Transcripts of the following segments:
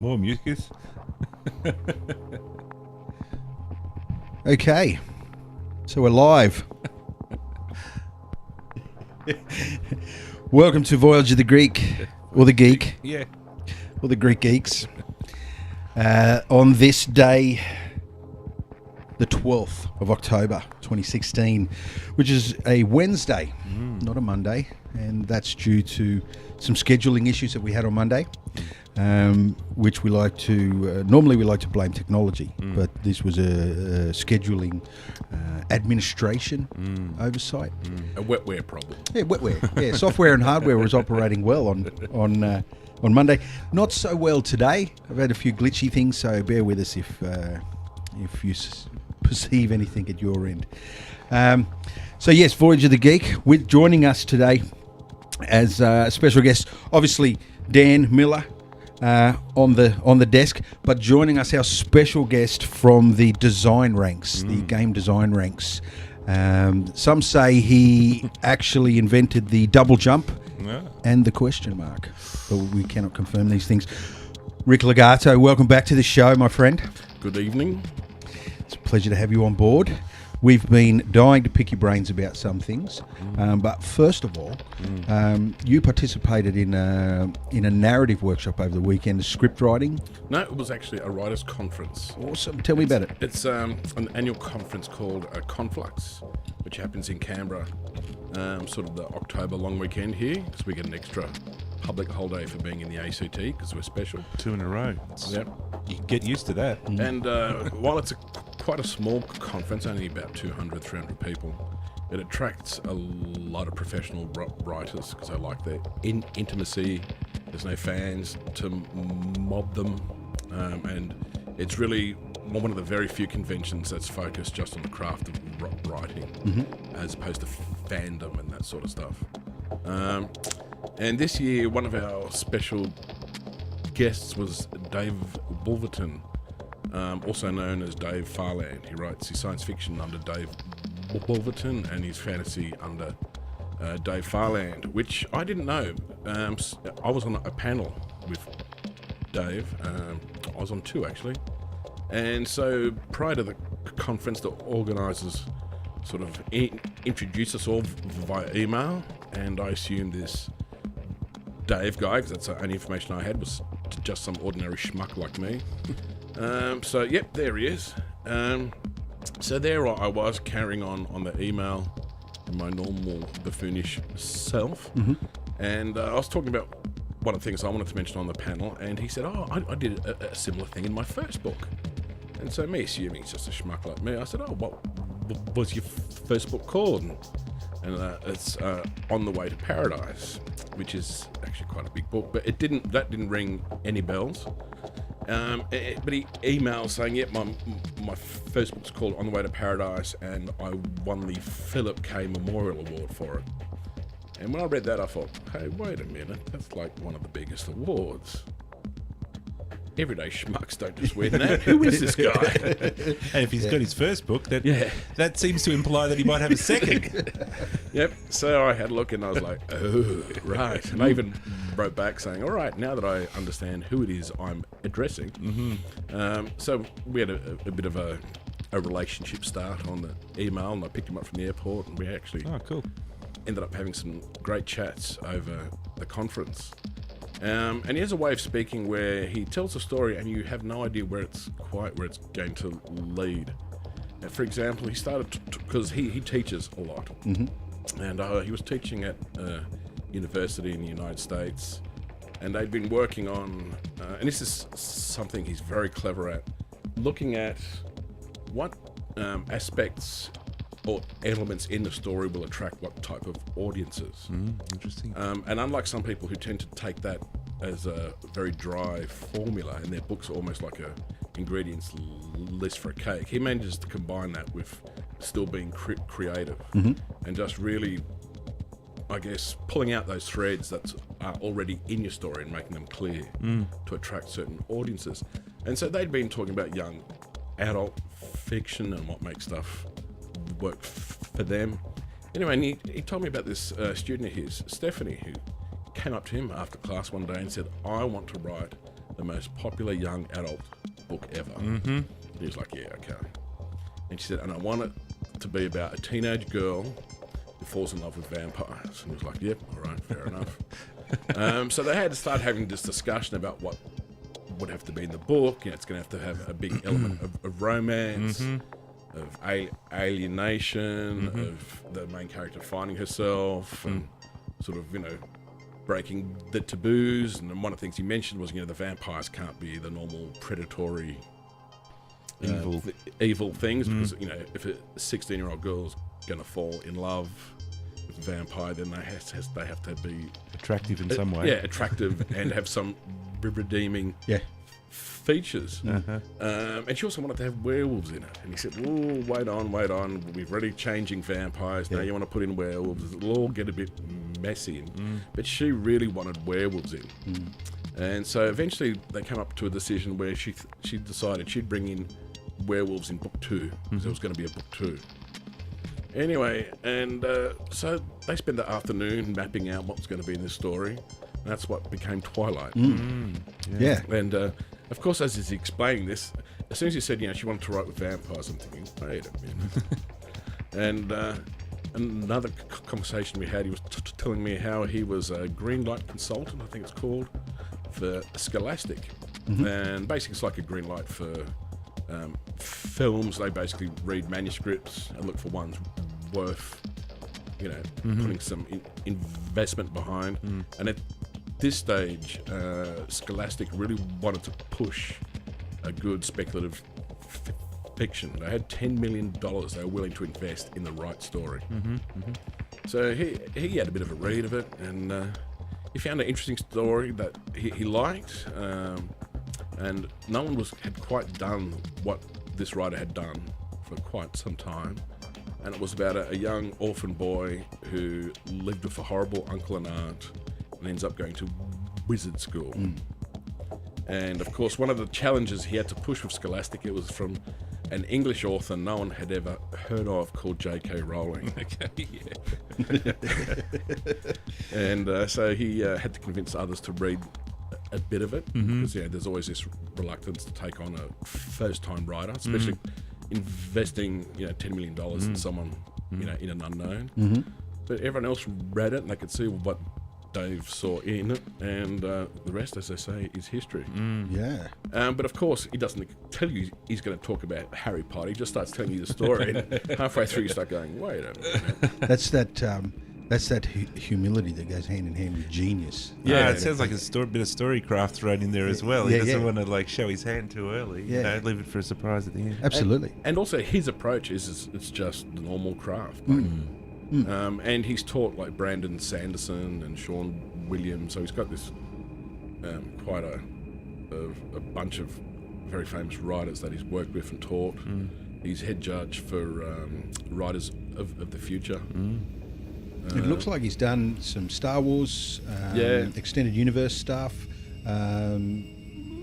More mucus. Okay, so we're live. Welcome to Voyage of the Greek, or the Geek, Yeah. or the Greek Geeks. On this day, the 12th of October 2016, which is a Wednesday, not a Monday, and that's due to some scheduling issues that we had on Monday, which we like to, normally we like to blame technology, but this was a scheduling administration oversight. A wetware problem. Yeah, wetware. Yeah, software and hardware was operating well on Monday. Not so well today. I've had a few glitchy things, so bear with us if you perceive anything at your end. So yes, Voyage of the Geek. With joining us today as a special guest, obviously Dan Miller on the desk, but joining us our special guest from the design ranks, the game design ranks. Some say he actually invented the double jump and the question mark, but we cannot confirm these things. Rik Lagarto, welcome back to the show, my friend. Good evening. It's a pleasure to have you on board. We've been dying to pick your brains about some things, but first of all, you participated in a narrative workshop over the weekend, script writing. No, it was actually a writers' conference. Awesome. Tell me about it. It's an annual conference called Conflux, which happens in Canberra, sort of the October long weekend here, because we get an extra public holiday for being in the ACT, because we're special. 2 in a row. Yep. You can get used to that. And while it's quite a small conference, only about 200, 300 people, it attracts a lot of professional writers because they like their intimacy. There's no fans to mob them, and it's really one of the very few conventions that's focused just on the craft of writing, as opposed to fandom and that sort of stuff. And this year, one of our special guests was Dave Wolverton, also known as Dave Farland. He writes his science fiction under Dave Wolverton and his fantasy under Dave Farland, which I didn't know. I was on a panel with Dave. I was on 2 actually. And so prior to the conference, the organisers sort of introduced us all via email, and I assumed this Dave guy, because that's the only information I had, was just some ordinary schmuck like me. So yep, there he is. So there I was carrying on the email in my normal buffoonish self, and I was talking about one of the things I wanted to mention on the panel, and he said, I did a similar thing in my first book. And so me assuming he's just a schmuck like me, I said, what was your first book called? And it's On the Way to Paradise, which is actually quite a big book, but that didn't ring any bells. But he emailed saying, yep, my first book's called On the Way to Paradise, and I won the Philip K. Memorial Award for it. And when I read that, I thought, hey, wait a minute, that's like one of the biggest awards. Everyday schmucks don't just win that. Who is this guy? And if he's got his first book, that seems to imply that he might have a second. Yep. So I had a look and I was like, oh, right. And I even wrote back saying, all right, now that I understand who it is I'm addressing. So we had a bit of a relationship start on the email, and I picked him up from the airport, and we actually ended up having some great chats over the conference. And he has a way of speaking where he tells a story and you have no idea where it's going to lead. For example, he started because he teaches a lot, and he was teaching at university in the United States, and they'd been working on, and this is something he's very clever at, looking at what aspects or elements in the story will attract what type of audiences. Interesting. And unlike some people who tend to take that as a very dry formula, and their books are almost like a ingredients list for a cake, he manages to combine that with still being creative and just really, I guess, pulling out those threads that are already in your story and making them clear to attract certain audiences. And so they'd been talking about young adult fiction and what makes stuff work for them. Anyway, and he told me about this student of his, Stephanie, who came up to him after class one day and said, I want to write the most popular young adult book ever. Mm-hmm. He was like, yeah, okay. And she said, and I want it to be about a teenage girl who falls in love with vampires. And he was like, yep, all right, fair enough. So they had to start having this discussion about what would have to be in the book. You know, it's going to have a big element of romance, of alienation, of the main character finding herself, and sort of, you know, breaking the taboos. And one of the things he mentioned was, you know, the vampires can't be the normal predatory evil things, because, you know, if a 16-year-old girl's going to fall in love with a vampire, then they have to be attractive in some way. Yeah, attractive and have some redeeming features. And she also wanted to have werewolves in it. And he said, "Oh, wait on. We're already changing vampires. Now you want to put in werewolves. It'll all get a bit messy." But she really wanted werewolves in. And so eventually they came up to a decision where she decided she'd bring in werewolves in book 2, because there was going to be a book 2. Anyway, and so they spent the afternoon mapping out what was going to be in this story. And that's what became Twilight. Yeah. And of course, as he's explaining this, as soon as he said, you know, she wanted to write with vampires, I'm thinking, wait a minute. And another conversation we had, he was telling me how he was a green light consultant, I think it's called, for Scholastic. And basically it's like a green light for films. They basically read manuscripts and look for ones worth, you know, putting some investment behind. And at this stage, Scholastic really wanted to push a good speculative fiction. They had $10 million they were willing to invest in the right story. So he had a bit of a read of it, and he found an interesting story that he liked, and no one had quite done what this writer had done for quite some time. And it was about a young orphan boy who lived with a horrible uncle and aunt and ends up going to wizard school. And of course, one of the challenges he had to push with Scholastic, it was from an English author no one had ever heard of, called J.K. Rowling. And so he had to convince others to read a bit of it, because there's always this reluctance to take on a first-time writer, especially investing, you know, $10 million in someone, you know, in an unknown. But everyone else read it, and they could see what Dave saw in it, and the rest, as they say, is history. But of course, he doesn't tell you he's going to talk about Harry Potter. He just starts telling you the story, and halfway through you start going, wait a minute. That's that humility that goes hand in hand with genius. Yeah, it sounds like a bit of storycraft thrown in there as well. He doesn't want to like show his hand too early. You know, leave it for a surprise at the end. Absolutely. And also his approach is it's just the normal craft. And he's taught like Brandon Sanderson and Sean Williams, so he's got this quite a bunch of very famous writers that he's worked with and taught. He's head judge for Writers of the Future. It looks like he's done some Star Wars, extended universe stuff,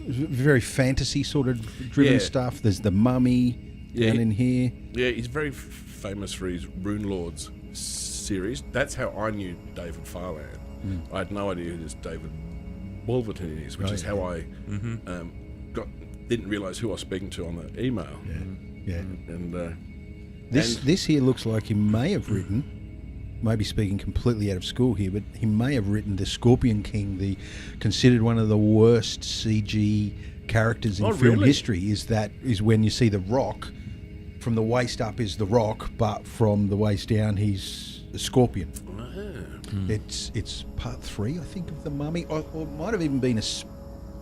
very fantasy sort of driven stuff. There's the Mummy down in here. Yeah, he's very famous for his Rune Lords series. That's how I knew David Farland. I had no idea who this David Wolverton is, which is how I didn't realise who I was speaking to on the email. And this here looks like he may have written, maybe speaking completely out of school here, but he may have written the Scorpion King, considered one of the worst CG characters in film history. Is when you see the Rock, from the waist up is the Rock, but from the waist down he's a scorpion. It's part 3, I think, of the Mummy, or it might have even been it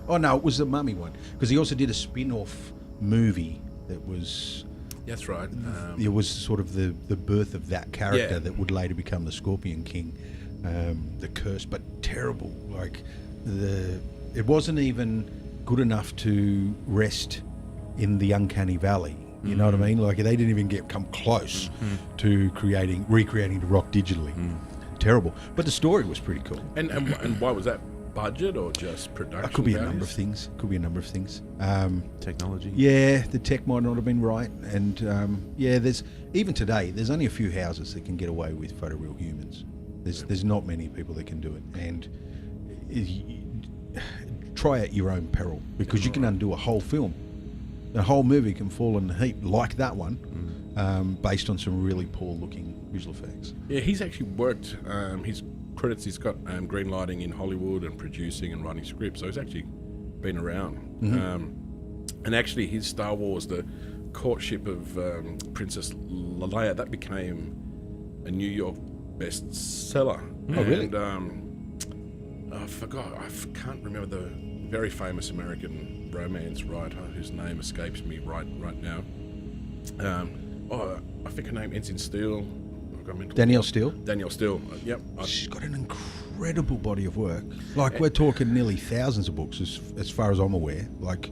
was the Mummy one, because he also did a spin-off movie that was. That's right. It was sort of the birth of that character that would later become the Scorpion King, the curse, but terrible. Like it wasn't even good enough to rest in the uncanny valley. You know what I mean? Like they didn't even come close to recreating the Rock digitally. Terrible. But the story was pretty cool. And why was that? Budget or just production? Could be a number of things. Technology. Yeah, the tech might not have been right, and there's even today. There's only a few houses that can get away with photoreal humans. There's not many people that can do it, and try at your own peril, because you can undo a whole film. A whole movie can fall in a heap like that one, based on some really poor-looking visual effects. Yeah, he's actually worked. His credits, he's got green lighting in Hollywood and producing and writing scripts. So he's actually been around. And actually, his Star Wars, the courtship of Princess Leia, that became a New York bestseller. Oh, really? And I can't remember the very famous American romance writer whose name escapes me right now. I think her name ends in Steele. Danielle Steele? Danielle Steele, yep. She's got an incredible body of work. Like, we're talking nearly thousands of books, as far as I'm aware. Like,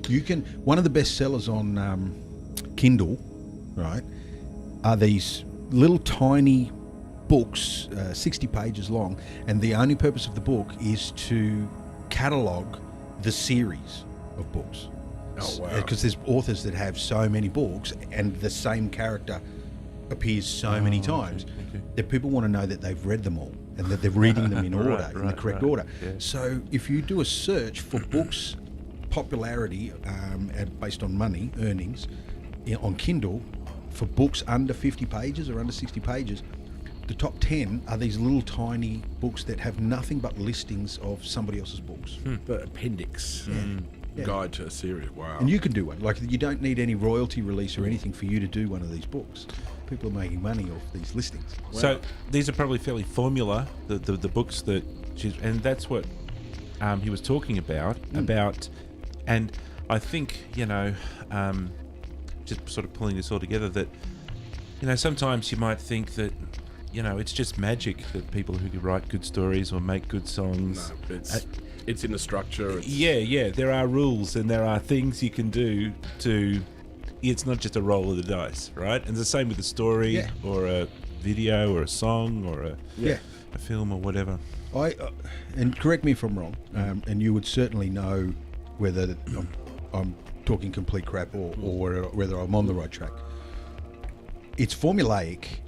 you can... One of the best sellers on Kindle, right, are these little tiny books, 60 pages long, and the only purpose of the book is to catalogue the series of books. Oh, wow. Because there's authors that have so many books and the same character appears so many times that people want to know that they've read them all and that they're reading them in order, in the correct order. Yeah. So if you do a search for books popularity based on money earnings on Kindle for books under 50 pages or under 60 pages, the top 10 are these little tiny books that have nothing but listings of somebody else's books. The appendix. Guide to a series. Wow. And you can do one. Like, you don't need any royalty release or anything for you to do one of these books. People are making money off these listings. Wow. So these are probably fairly formula, the books that she's... And that's what he was talking about, and I think, just sort of pulling this all together, that, sometimes you might think that, it's just magic that people who can write good stories or make good songs... No, it's in the structure. Yeah. There are rules and there are things you can do to... It's not just a roll of the dice, right? And it's the same with a story or a video or a song or a film or whatever. And correct me if I'm wrong, and you would certainly know whether I'm talking complete crap or whether I'm on the right track. It's formulaic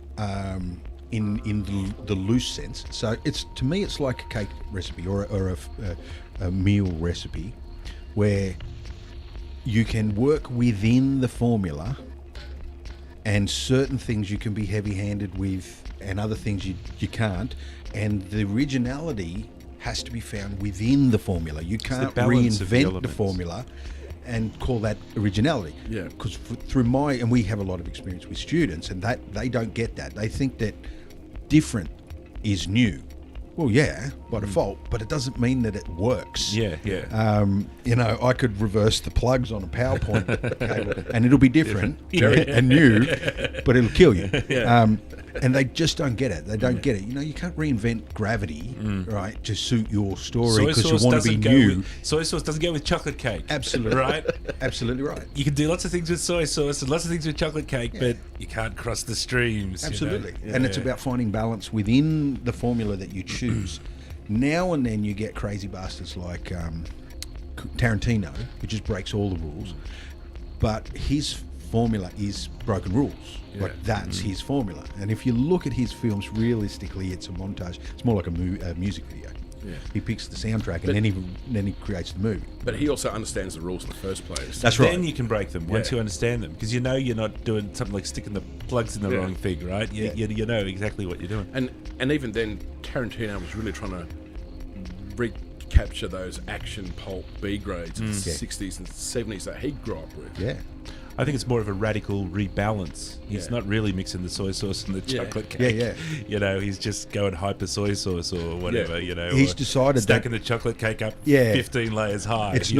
in the loose sense. So to me it's like a cake recipe or a meal recipe where you can work within the formula, and certain things you can be heavy-handed with and other things you can't, and the originality has to be found within the formula. You can't reinvent the formula and call that originality. Yeah. Because and we have a lot of experience with students, and that they don't get that. They think that different is new. Well, yeah, by default, but it doesn't mean that it works. Yeah. I could reverse the plugs on a PowerPoint cable, and it'll be different and new, but it'll kill you. Yeah. And they just don't get it. They don't get it. You can't reinvent gravity, right, to suit your story because you want to be new. Soy sauce doesn't go with chocolate cake. Absolutely. Right? Absolutely right. You can do lots of things with soy sauce and lots of things with chocolate cake, but you can't cross the streams. Absolutely. And it's about finding balance within the formula that you choose. Now and then you get crazy bastards like Tarantino, who just breaks all the rules, but his formula is broken rules. Like, that's his formula. And if you look at his films, realistically, it's a montage. It's more like a music video. Yeah. He picks the soundtrack and then he creates the movie. But he also understands the rules in the first place. That's right. Then you can break them once you understand them, because you're not doing something like sticking the plugs in the wrong thing, right? You know exactly what you're doing. And even then, Tarantino was really trying to recapture those action pulp B grades in the 60s and 70s that he grew up with. Yeah. I think it's more of a radical rebalance. He's not really mixing the soy sauce and the chocolate cake. Yeah. He's just going hyper soy sauce or whatever. He's decided stacking the chocolate cake up 15 layers high. It's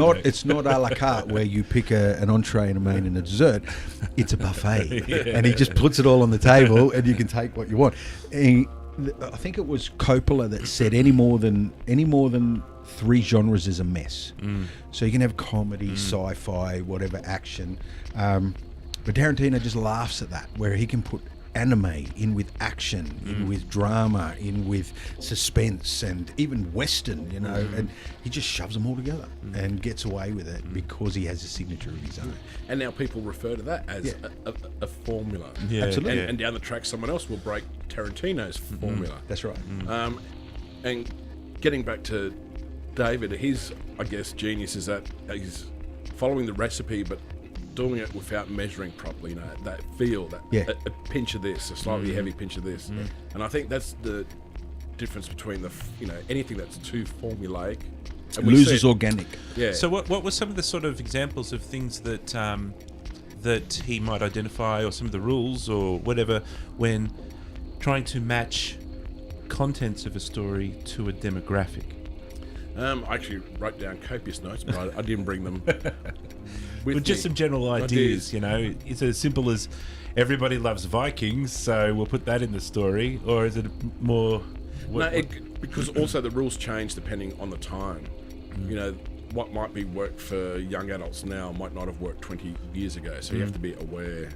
not a la carte where you pick an entree and a main and a dessert. It's a buffet, and he just puts it all on the table, and you can take what you want. I think it was Coppola that said any more than 3 genres is a mess. So you can have comedy, sci-fi, whatever, action. But Tarantino just laughs at that, where he can put anime in with action, in with drama, in with suspense, and even Western, and he just shoves them all together and gets away with it because he has a signature of his own. And now people refer to that as a formula. Yeah, absolutely. And down the track, someone else will break Tarantino's formula. That's right. And getting back to David, his, I guess, genius is that he's following the recipe, but doing it without measuring properly. You know, that feel, that a pinch of this, a slightly heavy pinch of this, and I think that's the difference between anything that's too formulaic. And loses organic. Yeah. So what were some of the sort of examples of things that that he might identify, or some of the rules or whatever, when trying to match contents of a story to a demographic? I actually wrote down copious notes, but I didn't bring them with Just some general ideas, you know. It's as simple as everybody loves Vikings, so we'll put that in the story, or is it more... because also the rules change depending on the time. You know, what might be worked for young adults now might not have worked 20 years ago, so you have to be aware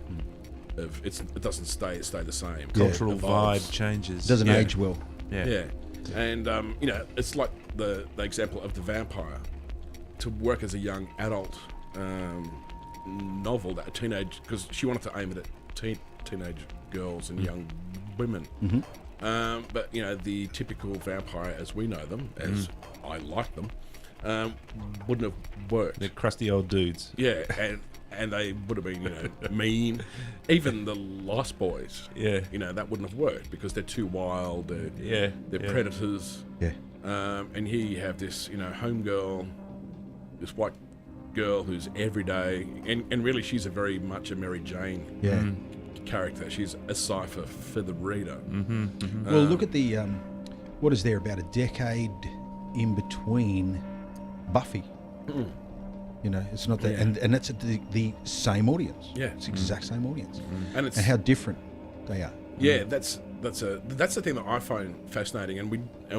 of it doesn't stay the same. Cultural vibe changes. Doesn't age well. Yeah. And it's like the example of the vampire. To work as a young adult novel, that a teenage, because she wanted to aim it at teenage girls and young women. But the typical vampire as we know them, as I like them, wouldn't have worked. They're crusty old dudes. Yeah, and they would have been mean. Even the Lost Boys, that wouldn't have worked because they're too wild. They're predators. Yeah. And here you have this homegirl, this white girl who's everyday, and really she's very much a Mary Jane character. She's a cipher for the reader. Well, look at the what is there, about a decade in between Buffy. It's not that, and that's the same audience. Yeah, it's the exact same audience, and how different they are. Yeah, that's the thing that I find fascinating, and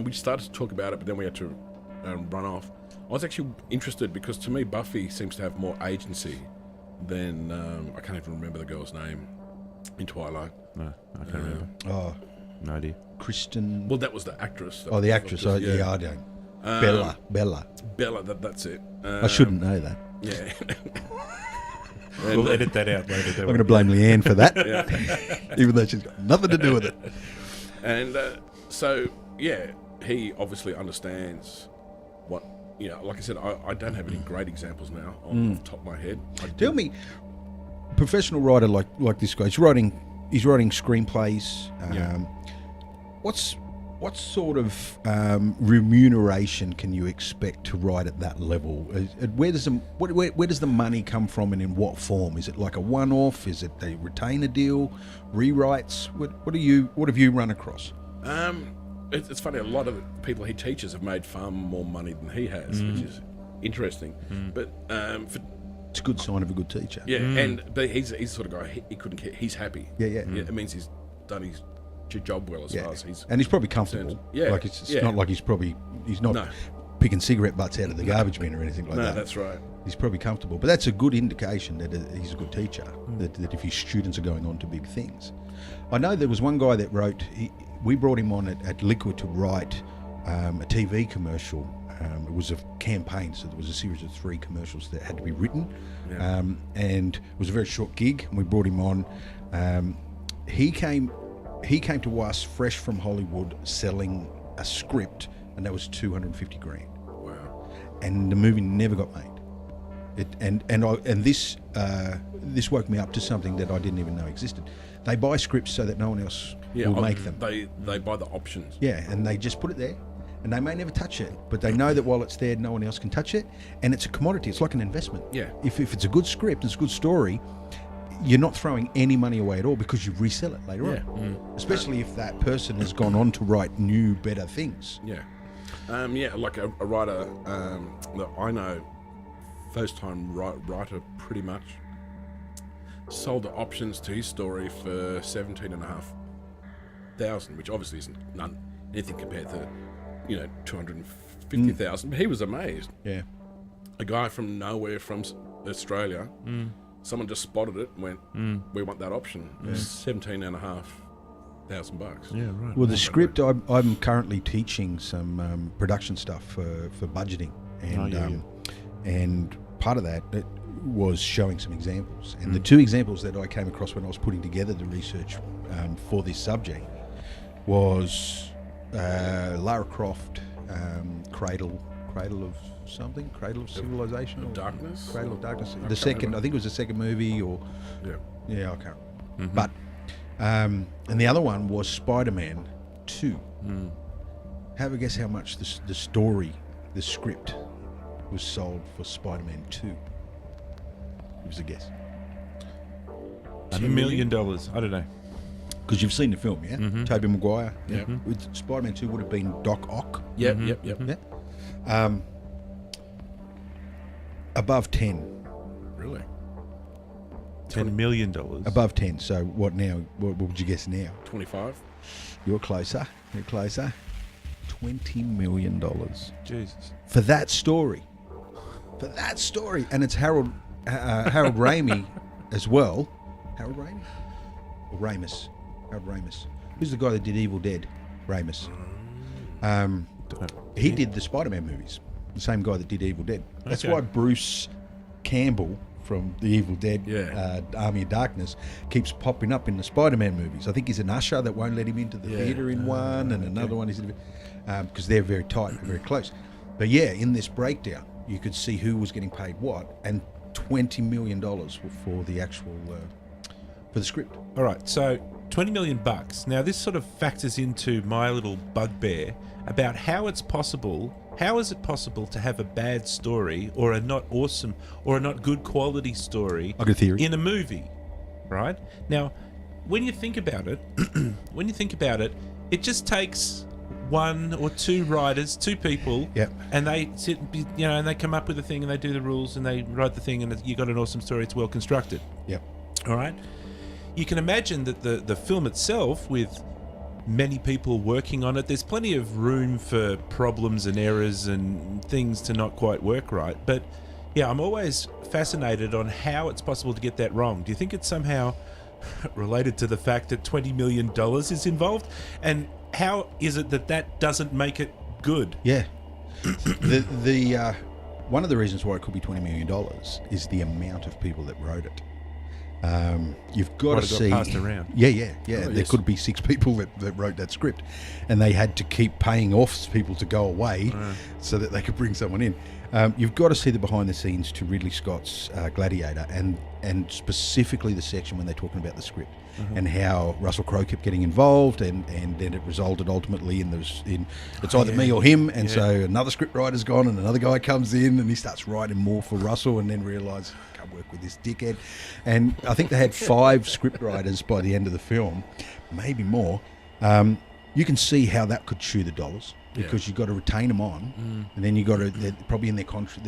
we started to talk about it, but then we had to run off. I was actually interested because to me Buffy seems to have more agency than I can't even remember the girl's name in Twilight. No, I can't remember. Oh, no idea. Kristen. Well, that was the actress. Oh, the actress. I don't. Bella. That's it. I shouldn't know that. Yeah. We'll edit that out later. I'm going to blame Leanne for that, even though she's got nothing to do with it. And he obviously understands what, like I said, I don't have any great examples now on the top of my head. Tell me, professional writer like this guy, he's writing screenplays. What sort of remuneration can you expect to write at that level? Where does the money come from, and in what form? Is it like a one-off? Is it a retainer deal, rewrites? What have you run across? It's funny. A lot of the people he teaches have made far more money than he has, which is interesting. But it's a good sign of a good teacher. Yeah, but he's the sort of guy he couldn't care. He's happy. Yeah. It means he's done his job well as far as he's probably comfortable. Like it's not like he's not picking cigarette butts out of the garbage bin or anything like that. No, that's right. He's probably comfortable, but that's a good indication that he's a good teacher. That if his students are going on to big things. I know there was one guy that wrote. We brought him on at Liquid to write a TV commercial. It was a campaign, so there was a series of 3 commercials that had to be written, and it was a very short gig. And we brought him on. He came to us fresh from Hollywood selling a script, and that was $250,000. Wow! And the movie never got made. This woke me up to something that I didn't even know existed. They buy scripts so that no one else will make them. They buy the options. Yeah, and they just put it there, and they may never touch it, but they know that while it's there, no one else can touch it, and it's a commodity. It's like an investment. Yeah. If it's a good script, it's a good story, you're not throwing any money away at all because you resell it later on. Especially if that person has gone on to write new, better things. Yeah. Like a writer that I know, first-time writer pretty much, sold the options to his story for $17,500, which obviously isn't anything compared to, $250,000. But he was amazed. Yeah. A guy from nowhere, from Australia, someone just spotted it and went, "We want that option." $17,500. Yeah, right. Well, the script, I'm currently teaching some production stuff for budgeting, and part of that was showing some examples. And the 2 examples that I came across when I was putting together the research for this subject was Lara Croft, Cradle Cradle of something, Cradle of Civilization, of Darkness, Cradle of Darkness. I The second, remember. I think it was the second movie, or Yeah. I can't remember. But and the other one was Spider-Man 2. Have a guess how much the story, the script, was sold for Spider-Man 2. Give us a guess. $1 million. I don't know. Because you've seen the film, yeah? Tobey Maguire. Yeah. With Spider-Man 2 would have been Doc Ock. Yep. Yeah. Above 10. Really? $10 million. Above 10. So what now? What would you guess now? 25. You're closer. You're closer. $20 million. Jesus. For that story. For that story. And it's Harold Ramis as well. Harold Ramis? Or Ramis? Harold Ramis. Who's the guy that did Evil Dead? Ramis. He did the Spider-Man movies. The same guy that did Evil Dead. That's Okay. why Bruce Campbell from the Evil Dead Army of Darkness keeps popping up in the Spider-Man movies. I think he's an usher that won't let him into the theatre in one, and another one is because they're very tight and very close. But yeah, in this breakdown, you could see who was getting paid what, and $20 million for the actual for the script. All right, so $20 million. Now, this sort of factors into my little bugbear about how it's possible. How is it possible to have a bad story or a not awesome or a not good quality story I got a theory. in a movie, right? Now, when you think about it, it just takes one or two writers, two people, Yep. and they sit, and they come up with a thing and they do the rules and they write the thing and you got an awesome story. It's well constructed. Yep. All right. You can imagine that the film itself, with many people working on it, there's plenty of room for problems and errors and things to not quite work right. But yeah, I'm always fascinated on how it's possible to get that wrong. Do you think it's somehow related to the fact that $20 million is involved? And how is it that doesn't make it good? Yeah. the one of the reasons why it could be $20 million is the amount of people that wrote it. You've got Might to have got see. passed around. Yeah. Oh, There yes. could be 6 people that wrote that script, and they had to keep paying off people to go away so that they could bring someone in. You've got to see the behind the scenes to Ridley Scott's Gladiator, and specifically the section when they're talking about the script and how Russell Crowe kept getting involved, and then it resulted ultimately in it's either me or him, and so another script writer's gone and another guy comes in and he starts writing more for Russell, and then realises I can't work with this dickhead. And I think they had 5 script writers by the end of the film, maybe more. You can see how that could chew the dollars, because you've got to retain them on, and then you've got to, they're probably in their contract.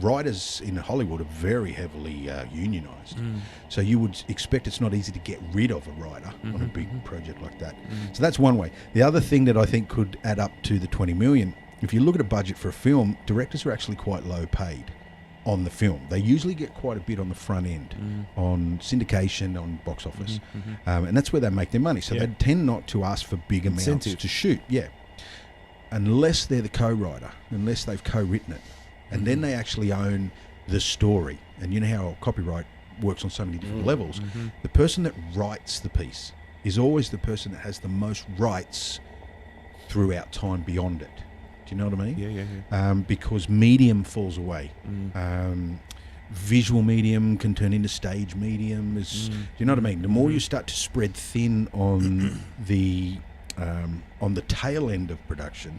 Writers in Hollywood are very heavily unionised, so you would expect it's not easy to get rid of a writer on a big project like that. So that's one way. The other thing that I think could add up to the 20 million, if you look at a budget for a film, directors are actually quite low paid on the film. They usually get quite a bit on the front end, on syndication, on box office, and that's where they make their money. So they tend not to ask for big amounts Incentive. to shoot, unless they're the co-writer, unless they've co-written it. And then they actually own the story. And you know how copyright works on so many different levels. The person that writes the piece is always the person that has the most rights throughout time beyond it. Do you know what I mean? Yeah. Because medium falls away. Visual medium can turn into stage medium. Do you know what I mean? The more you start to spread thin on the tail end of production,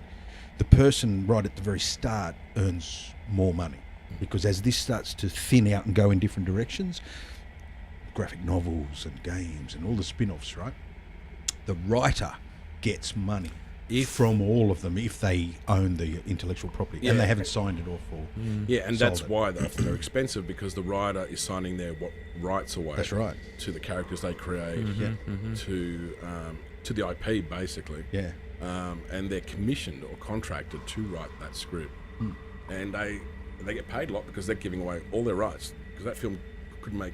the person right at the very start earns more money, because as this starts to thin out and go in different directions, graphic novels and games and all the spin-offs, right? The writer gets money from all of them if they own the intellectual property and they haven't signed it off or and sold that's it. why they're expensive, because the writer is signing their rights away. That's right. To the characters they create, to the IP basically. Yeah. And they're commissioned or contracted to write that script, and they get paid a lot because they're giving away all their rights, because that film could make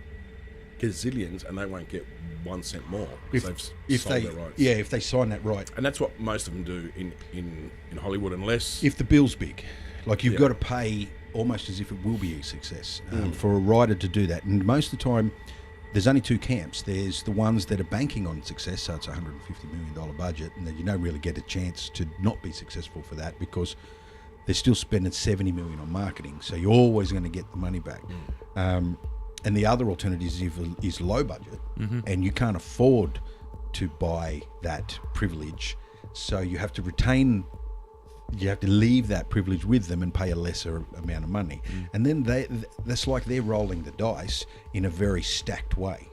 gazillions and they won't get 1 cent more because they've sold their rights. Yeah, if they sign that right. And that's what most of them do in Hollywood, unless If the bill's big, like you've got to pay almost as if it will be a success for a writer to do that. And most of the time, there's only 2 camps. There's the ones that are banking on success, so it's a $150 million budget, and then you don't really get a chance to not be successful for that, because they're still spending $70 million on marketing, so you're always going to get the money back. And the other alternative is low budget, and you can't afford to buy that privilege, so you have to leave that privilege with them and pay a lesser amount of money. And then that's like they're rolling the dice in a very stacked way.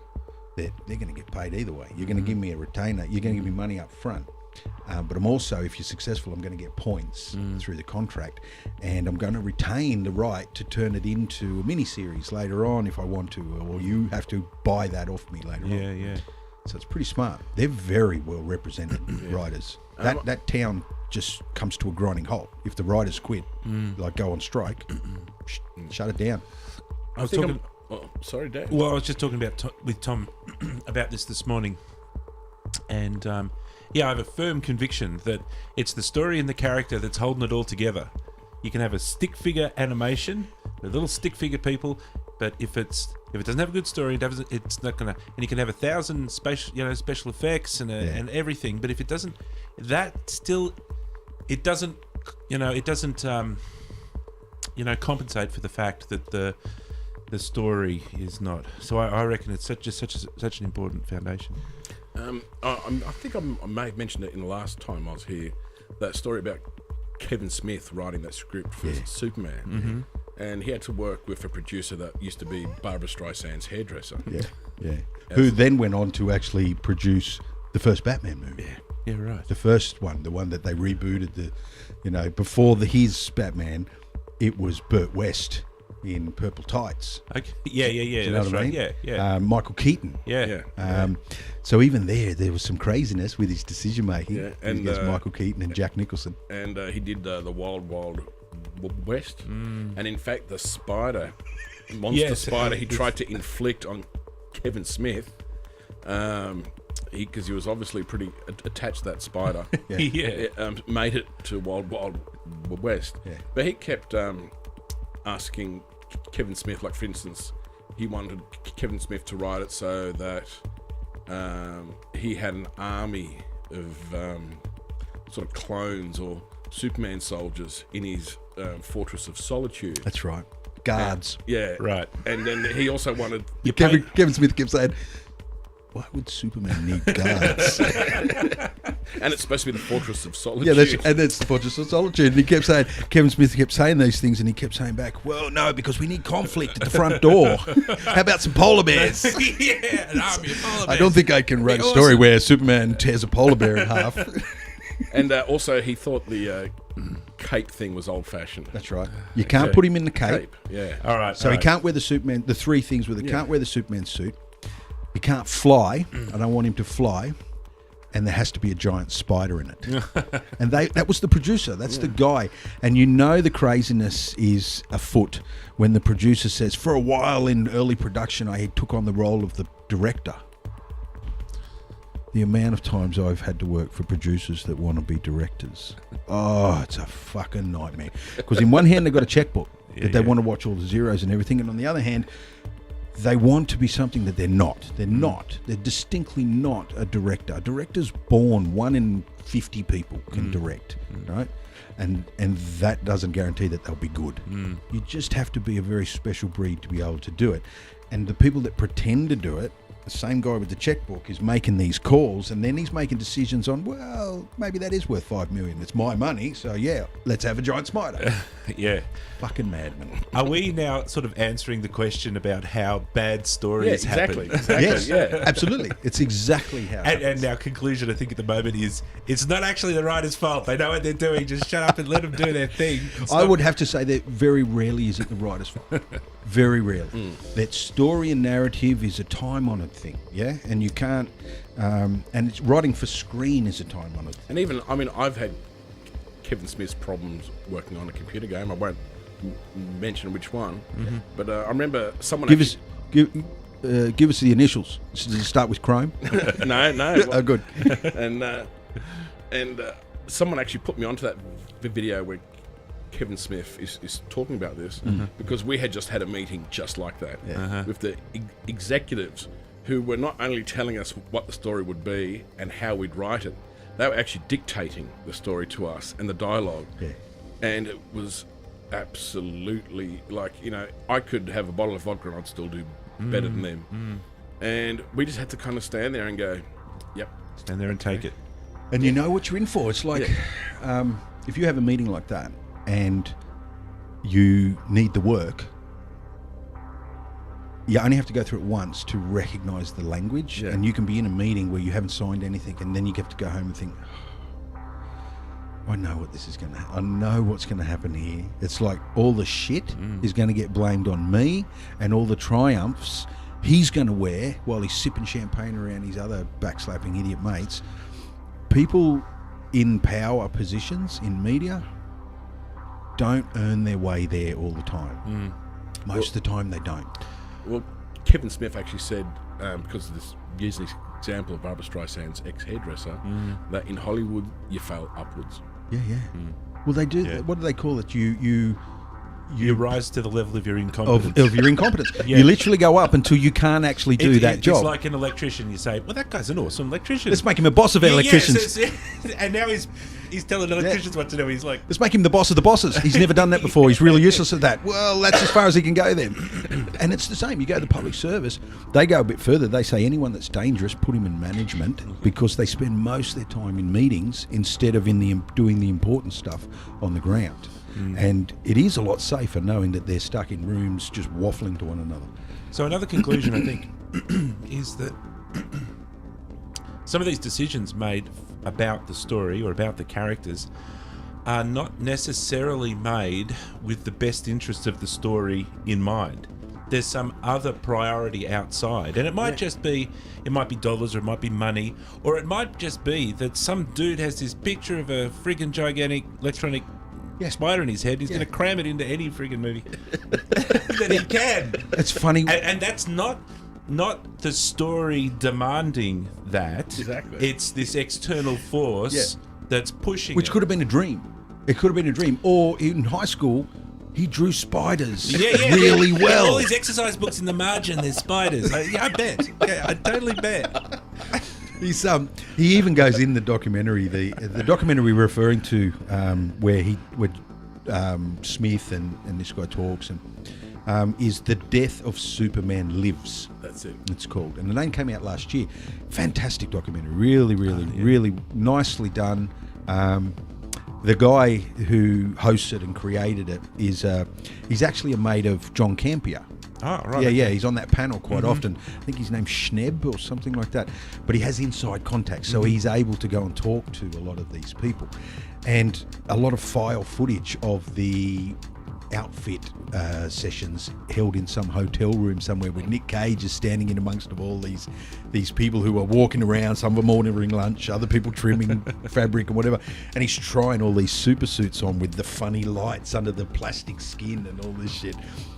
They're going to get paid either way. You're going to give me a retainer, you're going to give me money up front. But I'm also, if you're successful, I'm going to get points through the contract, and I'm going to retain the right to turn it into a mini-series later on if I want to, or you have to buy that off me later on. Yeah. So it's pretty smart. They're very well represented writers. That town just comes to a grinding halt. If the writers quit, like go on strike, shut it down. I was talking... sorry, Dave. Well, I was just talking with Tom about this morning, and... I have a firm conviction that it's the story and the character that's holding it all together. You can have a stick figure animation with little stick figure people, but if it doesn't have a good story, it's not gonna. And you can have 1,000 special effects and everything, but if it doesn't, it doesn't compensate for the fact that the story is not. So I reckon it's such an important foundation. I think I may have mentioned it in the last time I was here, that story about Kevin Smith writing that script for Superman. And he had to work with a producer that used to be Barbara Streisand's hairdresser. Who then went on to actually produce the first Batman movie. Yeah, right. The first one, the one that they rebooted, before his Batman, it was Burt West in purple tights. Okay. Yeah. That's right. I mean? Yeah. Michael Keaton. Yeah. So even there was some craziness with his decision making. Yeah, and Michael Keaton and Jack Nicholson. And he did the Wild West. And in fact, the spider, spider, he tried to inflict on Kevin Smith. Because he was obviously pretty attached to that spider. Made it to Wild West. Yeah. But he kept asking Kevin Smith, like for instance, he wanted Kevin Smith to write it so that he had an army of sort of clones or Superman soldiers in his Fortress of Solitude. That's right. Guards. Right. And then he also wanted... Kevin Smith kept saying, why would Superman need guards? And it's supposed to be the Fortress of Solitude. And it's the Fortress of Solitude. And Kevin Smith kept saying these things, and he kept saying back, well, no, because we need conflict at the front door. How about some polar bears? An army of polar bears. I don't think I can write a story where Superman tears a polar bear in half. And also, he thought the cape thing was old-fashioned. That's right. You can't put him in the cape. Yeah. All right. So he can't wear the Superman, the three things with it. Can't wear the Superman suit. He can't fly. I don't want him to fly. And there has to be a giant spider in it. And that was the producer. That's the guy. And the craziness is afoot when the producer says, for a while in early production, I took on the role of the director. The amount of times I've had to work for producers that want to be directors. Oh, it's a fucking nightmare. Because in one hand, they've got a checkbook that they want to watch all the zeros and everything. And on the other hand, they want to be something that they're not. They're not. They're distinctly not a director. A director's born. 1 in 50 people can direct, right? And that doesn't guarantee that they'll be good. You just have to be a very special breed to be able to do it. And the people that pretend to do it, the same guy with the checkbook is making these calls, and then he's making decisions on, well, maybe that is worth $5 million. It's my money, so let's have a giant spider. Fucking madman. Are we now sort of answering the question about how bad stories happen? Yes, absolutely. It's exactly how. And our conclusion, I think, at the moment is it's not actually the writer's fault. They know what they're doing. Just shut up and let them do their thing. I would have to say that very rarely is it the writer's fault. Very rarely. That story and narrative is a time-honoured thing, and you can't. And it's writing for screen is a time-honoured thing. And even, I've had Kevin Smith's problems working on a computer game. I won't mention which one, but I remember someone give us the initials. Does it start with Chrome? No. Oh, good. and someone actually put me onto that video where Kevin Smith is talking about this, because we had just had a meeting just like that with the executives who were not only telling us what the story would be and how we'd write it, they were actually dictating the story to us and the dialogue. and it was absolutely like, I could have a bottle of vodka and I'd still do better than them. And we just had to kind of stand there and go, yep. Stand there and take it. And you know what you're in for. It's like if you have a meeting like that and you need the work, you only have to go through it once to recognise the language. And you can be in a meeting where you haven't signed anything, and then you have to go home and think, I know what this is going to I know what's going to happen here. It's like all the shit is going to get blamed on me, and all the triumphs he's going to wear while he's sipping champagne around his other backslapping idiot mates. People in power positions in media don't earn their way there all the time. Most of the time they don't. Well, Kevin Smith actually said, because of this, using this example of Barbara Streisand's ex-hairdresser, that in Hollywood you fail upwards. Well, they do. What do they call it? You rise to the level of your incompetence. Of your incompetence. You literally go up until you can't actually do that job. It's like an electrician. You say, well, that guy's an awesome electrician. Let's make him a boss of electricians. And now he's telling electricians what to do. He's like... Let's make him the boss of the bosses. He's never done that before. He's really useless at that. Well, that's as far as he can go then. And it's the same. You go to public service, they go a bit further. They say anyone that's dangerous, put him in management, because they spend most of their time in meetings instead of doing the important stuff on the ground. And it is a lot safer knowing that they're stuck in rooms just waffling to one another. So another conclusion, I think, is that some of these decisions made about the story or about the characters are not necessarily made with the best interests of the story in mind. There's some other priority outside, and it might just be, it might be dollars, or it might be money, or it might just be that some dude has this picture of a friggin' gigantic electronic spider in his head. He's going to cram it into any friggin' movie that he can. It's funny, and that's not the story demanding that. Exactly. It's this external force that's pushing. Which could have been a dream. It could have been a dream. Or in high school, he drew spiders really well. All his exercise books in the margin, there's spiders. I bet. Yeah, I totally bet. He's he even goes in the documentary, the documentary we're referring to, where Smith and this guy talks, and is The Death of Superman Lives. That's it. It's called, and the name came out last year. Fantastic documentary, really nicely done. The guy who hosts it and created it is he's actually a mate of John Campion. Oh, right. Yeah, he's on that panel quite often. I think his name's Schnebb or something like that. But he has inside contacts, so he's able to go and talk to a lot of these people. And a lot of file footage of the outfit sessions held in some hotel room somewhere where Nick Cage is standing in amongst of all these people who are walking around, some of them ordering lunch, other people trimming fabric and whatever, and he's trying all these super suits on with the funny lights under the plastic skin and all this shit.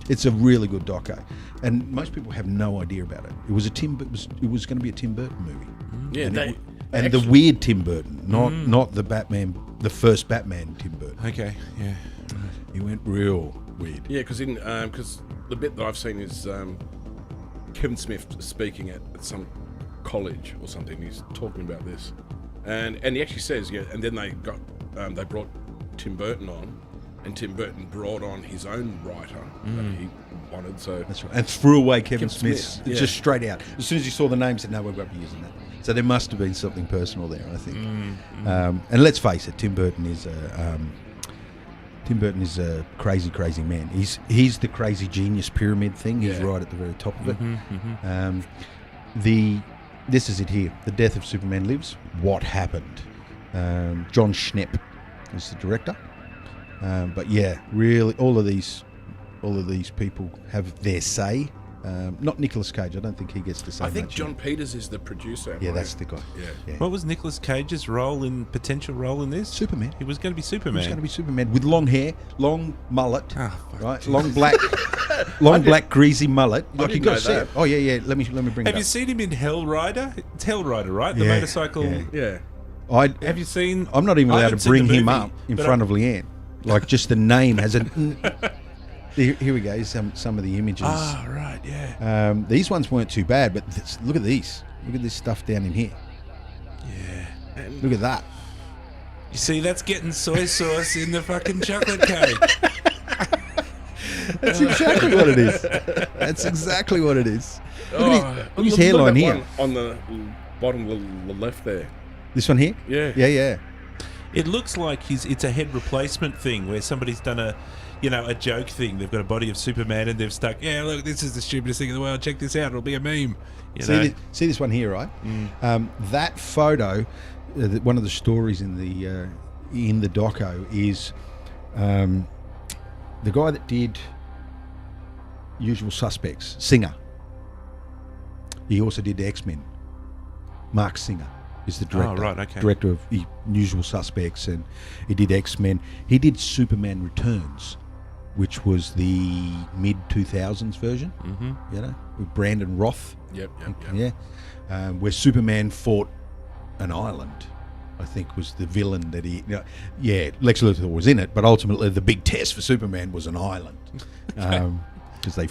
It's a really good doco, and most people have no idea about it. It was going to be a Tim Burton movie. Yeah, and the weird Tim Burton, not the Batman, the first Batman Tim Burton. Okay, yeah. He went real weird. Yeah, because the bit that I've seen is Kevin Smith speaking at some college or something. He's talking about this, and he actually says, and then they brought Tim Burton on, and Tim Burton brought on his own writer that he wanted. So that's right, and threw away Kevin Smith just straight out. As soon as he saw the name, said, "No, we won't be using that." So there must have been something personal there, I think. And let's face it, Tim Burton is a crazy man. He's the crazy genius pyramid thing. He's right at the very top of it. This is it here. The Death of Superman Lives. What happened? John Schnepp is the director. But yeah, really, all of these people have their say. Not Nicolas Cage. I don't think he gets to say. I think much John Peters is the producer. Yeah, that's the guy. Yeah. What was Nicolas Cage's potential role in this? Superman. He was going to be Superman. He was going to be Superman with long hair, long mullet, right? Long black greasy mullet. Like you got to see it. Oh yeah. Let me bring it up. Have you seen him in Hell Rider? It's Hell Rider, right? The motorcycle. Yeah. Have you seen? I'm not even allowed to bring him up in front of Leanne. Like just the name has a. Here we go. Some of the images. Ah, right, yeah. These ones weren't too bad, but look at these. Look at this stuff down in here. Yeah. Look at that. You see, that's getting soy sauce in the fucking chocolate cake. That's exactly what it is. That's exactly what it is. Look at his hairline look at here. one on the bottom of the left there. This one here? Yeah. Yeah. It looks like it's a head replacement thing where somebody's done a joke thing. They've got a body of Superman and they've stuck, look, this is the stupidest thing in the world. Check this out. It'll be a meme. See this one here, right? That photo, one of the stories in the doco is the guy that did Usual Suspects, Singer. He also did the X-Men. Mark Singer is the director. Oh, right, okay. Director of Usual Suspects, and he did X-Men. He did Superman Returns, which was the mid-2000s version, with Brandon Roth. Yep. Yeah. Where Superman fought an island, I think, was the villain that he... Lex Luthor was in it, but ultimately the big test for Superman was an island. Because they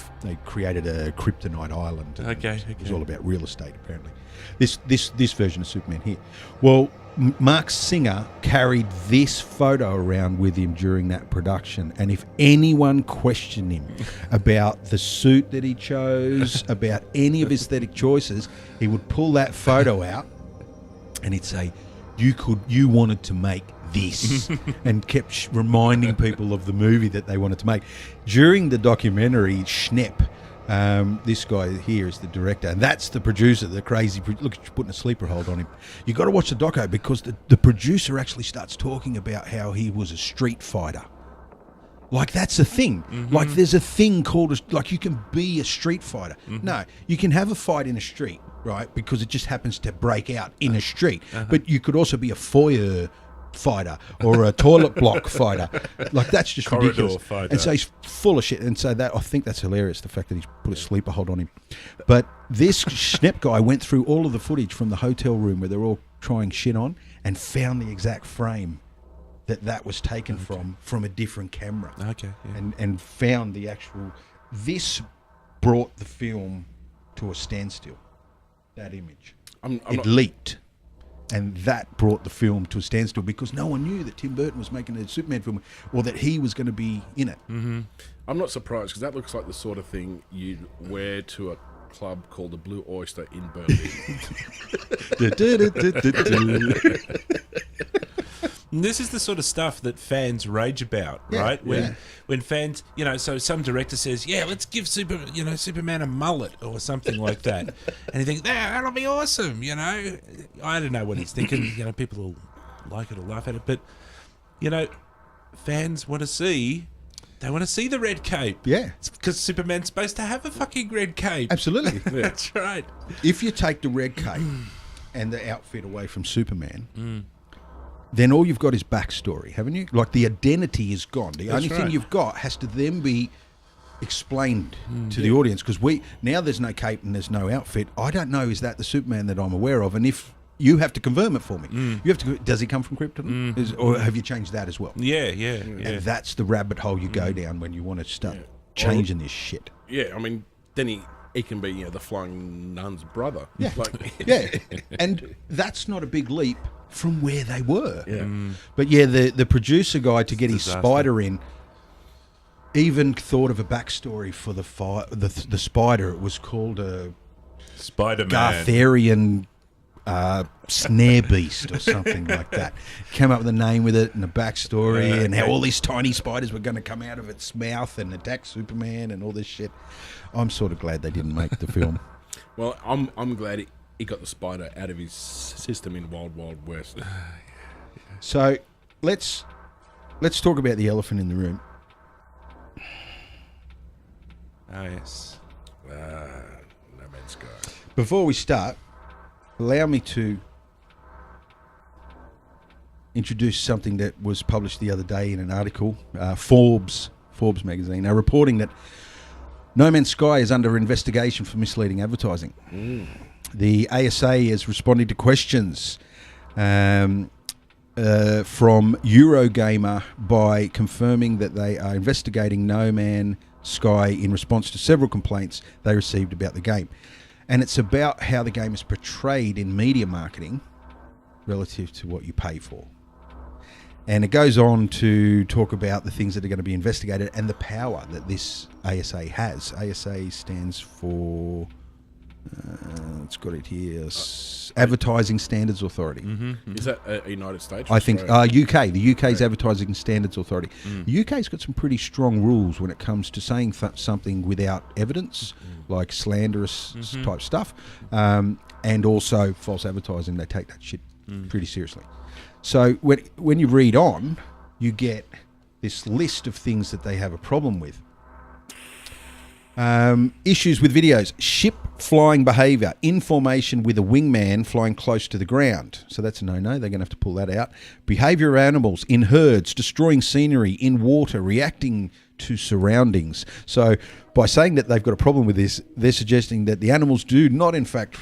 created a kryptonite island. Okay. It was all about real estate, apparently. This version of Superman here. Well, Mark Singer carried this photo around with him during that production, and if anyone questioned him about the suit that he chose, about any of his aesthetic choices, he would pull that photo out and he'd say, you wanted to make this, and kept reminding people of the movie that they wanted to make. During the documentary, Schnepp, this guy here is the director, and that's the producer, the crazy... Look, you're putting a sleeper hold on him. You got to watch the doco because the producer actually starts talking about how he was a street fighter. Like, that's a thing. Like, there's a thing called... you can be a street fighter. No, you can have a fight in a street, right, because it just happens to break out in a street. But you could also be a foyer fighter or a toilet block fighter. Like, that's just Corridor ridiculous. fighter. And so he's full of shit. And so I think that's hilarious, the fact that he's put a sleeper hold on him. But this Schnepp guy went through all of the footage from the hotel room where they're all trying shit on and found the exact frame that was taken from a different camera. Okay. Yeah. And found the actual... This brought the film to a standstill, that image. It leaked. And that brought the film to a standstill because no one knew that Tim Burton was making a Superman film or that he was going to be in it. I'm not surprised because that looks like the sort of thing you'd wear to a club called the Blue Oyster in Berlin. And this is the sort of stuff that fans rage about, right? When fans, so some director says, let's give Superman a mullet or something like that. And you think, that'll be awesome, I don't know what he's thinking. People will like it or laugh at it. But, fans want to see... They want to see the red cape. Yeah. It's because Superman's supposed to have a fucking red cape. Absolutely. That's right. If you take the red cape and the outfit away from Superman... then all you've got is backstory, haven't you? Like, the identity is gone. The only thing you've got has to then be explained to the audience, because now there's no cape and there's no outfit. I don't know, is that the Superman that I'm aware of? And if you have to confirm it for me, you have to. Does he come from Krypton, or have you changed that as well? Yeah. And that's the rabbit hole you go down when you want to start changing this shit. Yeah, I mean, then he can be the flying nun's brother. Yeah, and that's not a big leap from where they were. But the producer guy, to get his spider in, even thought of a backstory for the spider. It was called a Spider-Man Gartharian snare beast or something like that. Came up with a name with it and a backstory, and how all these tiny spiders were going to come out of its mouth and attack Superman and all this shit. I'm sort of glad they didn't make the film. Well, I'm glad he got the spider out of his system in Wild Wild West. So let's talk about the elephant in the room. Oh, yes. No Man's Sky. Before we start, allow me to introduce something that was published the other day in an article. Forbes magazine are reporting that No Man's Sky is under investigation for misleading advertising. The ASA has responded to questions from Eurogamer by confirming that they are investigating No Man's Sky in response to several complaints they received about the game. And it's about how the game is portrayed in media marketing relative to what you pay for. And it goes on to talk about the things that are going to be investigated and the power that this ASA has. ASA stands for, it's got it here, Advertising Standards Authority. Is that United States? I think UK. The UK's Advertising Standards Authority. The UK's got some pretty strong rules when it comes to saying something without evidence, like slanderous type stuff, and also false advertising. They take that shit pretty seriously. So when you read on, you get this list of things that they have a problem with. Issues with videos: ship flying behaviour, information with a wingman flying close to the ground. So that's a no-no. They're going to have to pull that out. Behaviour of animals in herds, destroying scenery, in water, reacting to surroundings. So by saying that they've got a problem with this, they're suggesting that the animals do not, in fact,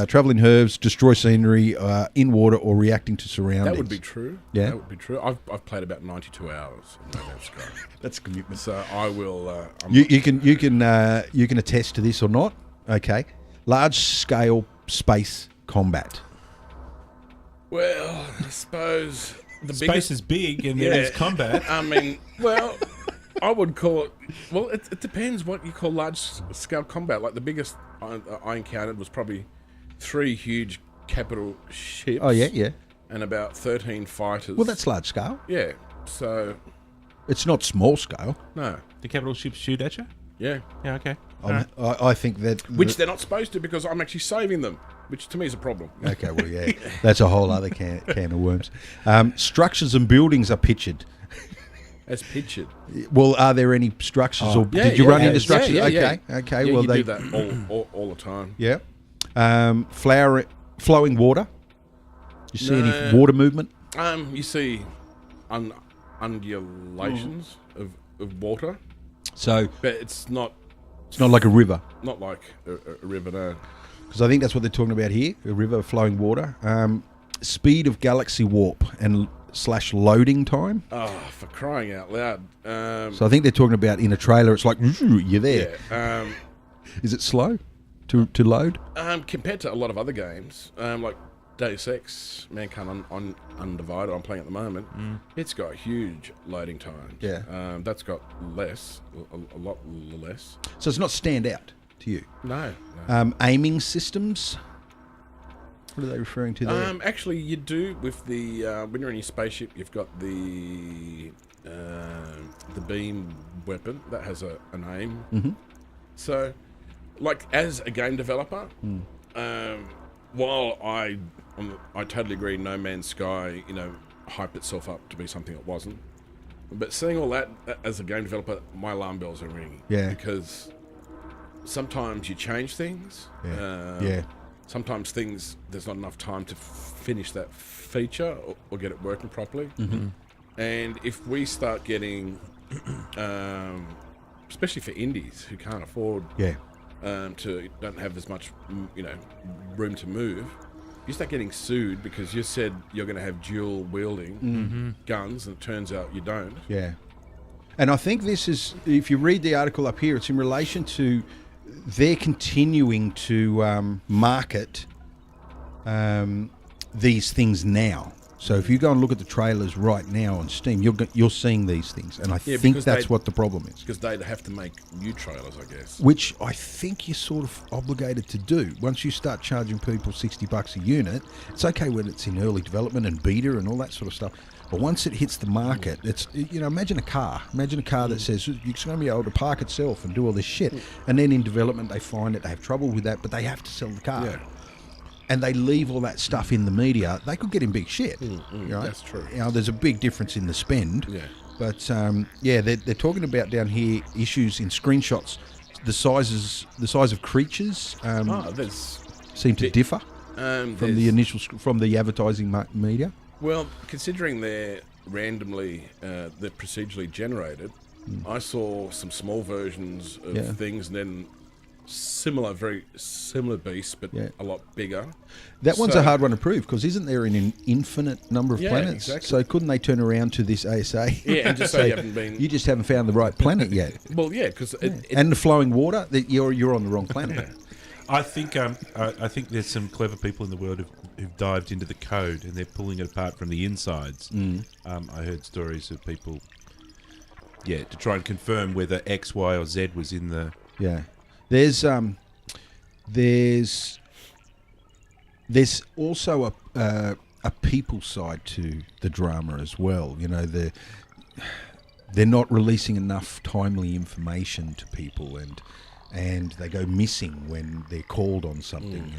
travel in herds, destroy scenery, in water, or reacting to surroundings. That would be true. Yeah, that would be true. I've played about 92 hours in No Man's Sky. That's a commitment. So I will. You can attest to this or not? Okay, large scale space combat. Well, I suppose the Space biggest is big and there is combat. I mean, well, I would call it. Well, it depends what you call large scale combat. Like the biggest I encountered was probably 3 huge capital ships. Oh yeah. And about 13 fighters. Well, that's large scale. Yeah. So. It's not small scale. No. The capital ships shoot at you? Yeah. Yeah, okay. I think that... Which they're not supposed to, because I'm actually saving them, which to me is a problem. Okay, well, yeah. That's a whole other can of worms. Structures and buildings are pictured. As pictured. Well, are there any structures, or did you run into structures? Okay. Yeah, well, you they do that all the time. Yeah. Flowing water. You see any water movement? You see undulations of water. So, but it's not like a river. Not like a river, no. Because I think that's what they're talking about here: a river of flowing water. Speed of galaxy warp and / loading time. Oh, for crying out loud! So I think they're talking about in a trailer. It's like you're there. Yeah. Is it slow to load? Compared to a lot of other games, like Deus Ex, Mankind Undivided, I'm playing at the moment. It's got huge loading times. Yeah. That's got less, a lot less. So it's not stand out to you? No. Aiming systems? What are they referring to there? Actually, you do with the when you're in your spaceship, you've got the beam weapon that has an aim. Mm-hmm. So, like as a game developer, while I totally agree, No Man's Sky, hyped itself up to be something it wasn't. But seeing all that as a game developer, my alarm bells are ringing. Yeah. Because sometimes you change things. Yeah. Sometimes there's not enough time to finish that feature or get it working properly. Mm-hmm. And if we start getting, especially for indies who can't afford, don't have as much, room to move, you start getting sued because you said you're going to have dual wielding guns, and it turns out you don't. Yeah. And I think this is, if you read the article up here, it's in relation to they're continuing to market these things now. So if you go and look at the trailers right now on Steam, you're seeing these things, and I think that's what the problem is. Because they'd have to make new trailers, I guess. Which I think you're sort of obligated to do. Once you start charging people $60 a unit, it's okay when it's in early development and beta and all that sort of stuff. But once it hits the market, it's, imagine a car. Imagine a car that says it's going to be able to park itself and do all this shit. And then in development, they find it, they have trouble with that, but they have to sell the car. Yeah. And they leave all that stuff in the media. They could get in big shit. Right? That's true. There's a big difference in the spend. Yeah. But they're talking about down here issues in screenshots. The size of creatures seem to differ from the advertising media. Well, considering they're randomly, they're procedurally generated, I saw some small versions of things, and then very similar beasts, but a lot bigger. That one's a hard one to prove, because isn't there an infinite number of planets? Exactly. So couldn't they turn around to this ASA? Yeah, and just say you just haven't found the right planet yet. Well, yeah, because and the flowing water, that you're on the wrong planet. I think there's some clever people in the world who've dived into the code and they're pulling it apart from the insides. I heard stories of people, to try and confirm whether X, Y, or Z was in the. Yeah, there's also a people side to the drama as well. You know, they're not releasing enough timely information to people, and they go missing when they're called on something,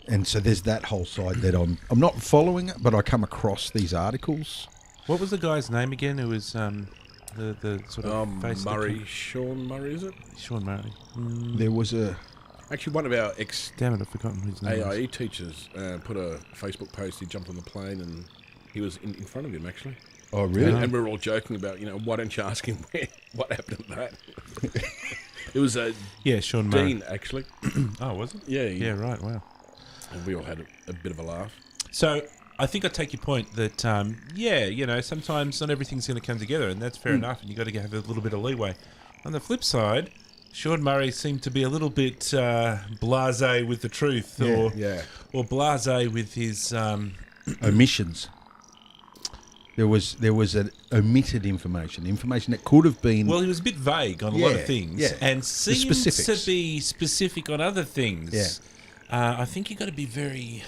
and so there's that whole side that I'm not following it, but I come across these articles. What was the guy's name again? Who was the sort of face Murray, Sean Murray, is it? Sean Murray. There was Actually, one of our damn it, I've forgotten his name. AIE teachers put a Facebook post. He jumped on the plane and he was in front of him actually. Oh, really? And we were all joking about, why don't you ask him what happened to that? It was Sean Murray. Dean actually. Oh, was it? Yeah. Yeah, right. Wow. And we all had a bit of a laugh. So I think I take your point that sometimes not everything's going to come together, and that's fair enough, and you've got to have a little bit of leeway. On the flip side, Sean Murray seemed to be a little bit blasé with the truth, or blasé with his omissions. There was an omitted information that could have been. Well, he was a bit vague on a lot of things, and seemed to be specific on other things. Yeah. I think you've got to be very,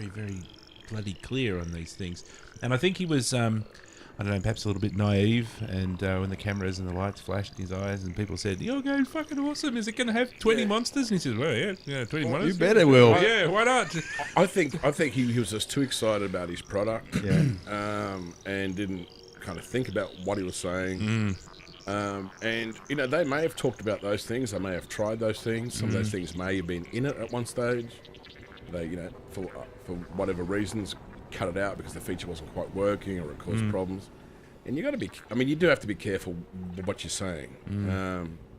very bloody clear on these things. And I think he was, perhaps a little bit naive. And when the cameras and the lights flashed in his eyes, and people said, "You're going fucking awesome. Is it going to have 20 monsters?" And he says, "Well, yeah, 20 monsters. You better will. Yeah, why not?" I think he was just too excited about his product, and didn't kind of think about what he was saying. And they may have talked about those things. They may have tried those things. Some of those things may have been in it at one stage. They, for whatever reasons, cut it out because the feature wasn't quite working or it caused problems. And you got to be. I mean, you do have to be careful what you're saying.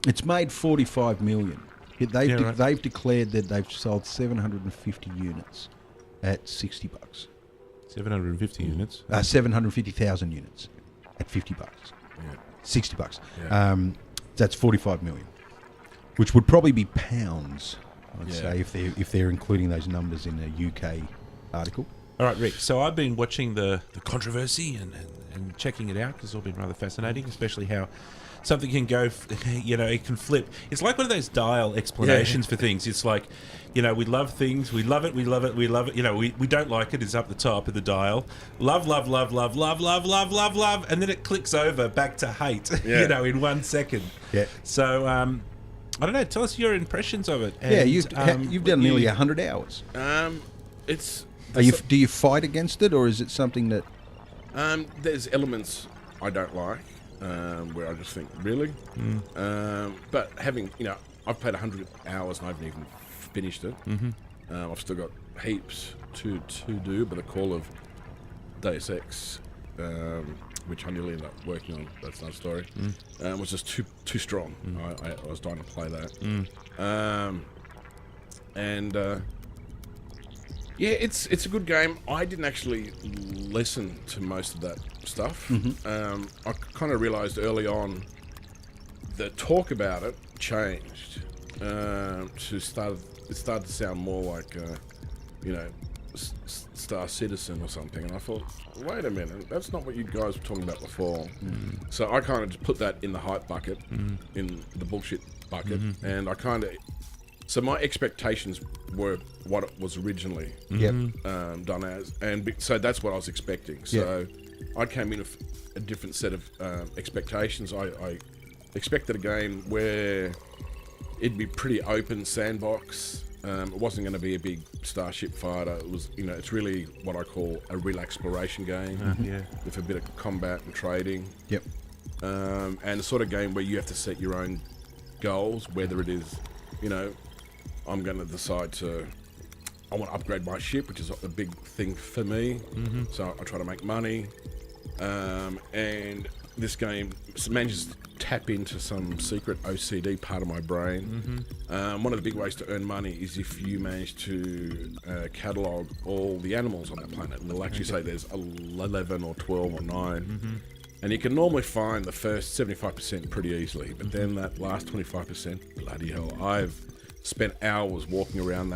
It's made 45 million. They've declared that they've sold 750 units at $60. 750 units. 750,000 units at $50. Yeah. $60. Yeah. That's 45 million, which would probably be pounds, I'd say, if they're including those numbers in a UK article. All right, Rick. So I've been watching the controversy and checking it out because it's all been rather fascinating, especially how something can go, it can flip. It's like one of those dial explanations for things. It's like, we love things, we love it, we love it, we love it. We don't like it, it's up the top of the dial. Love, love, love, love, love, love, love, love, love, and then it clicks over back to hate, in 1 second. Yeah. So, I don't know, tell us your impressions of it. And, you've done nearly 100 hours. Do you fight against it, or is it something that... there's elements I don't like. Where I just think, really? But having, I've played 100 hours and I haven't even finished it. I've still got heaps to do, but the call of Deus Ex, which I nearly ended up working on, that's another story, was just too strong. I was dying to play that. It's a good game. I didn't actually listen to most of that stuff. I kind of realised early on the talk about it changed. It started to sound more like, Star Citizen or something. And I thought, wait a minute, that's not what you guys were talking about before. So I kind of just put that in the hype bucket, in the bullshit bucket, and I kind of... So my expectations were what it was originally done as, and so that's what I was expecting. So I came in with a different set of expectations. I expected a game where it'd be pretty open sandbox. It wasn't going to be a big starship fighter. It was, it's really what I call a real exploration game with a bit of combat and trading. And the sort of game where you have to set your own goals, whether it is, I'm going to decide I want to upgrade my ship, which is a big thing for me. So I try to make money. And this game manages to tap into some secret OCD part of my brain. One of the big ways to earn money is if you manage to catalogue all the animals on that planet. And they'll actually say there's 11 or 12 or 9. And you can normally find the first 75% pretty easily. But then that last 25%, bloody hell, I've spent hours walking around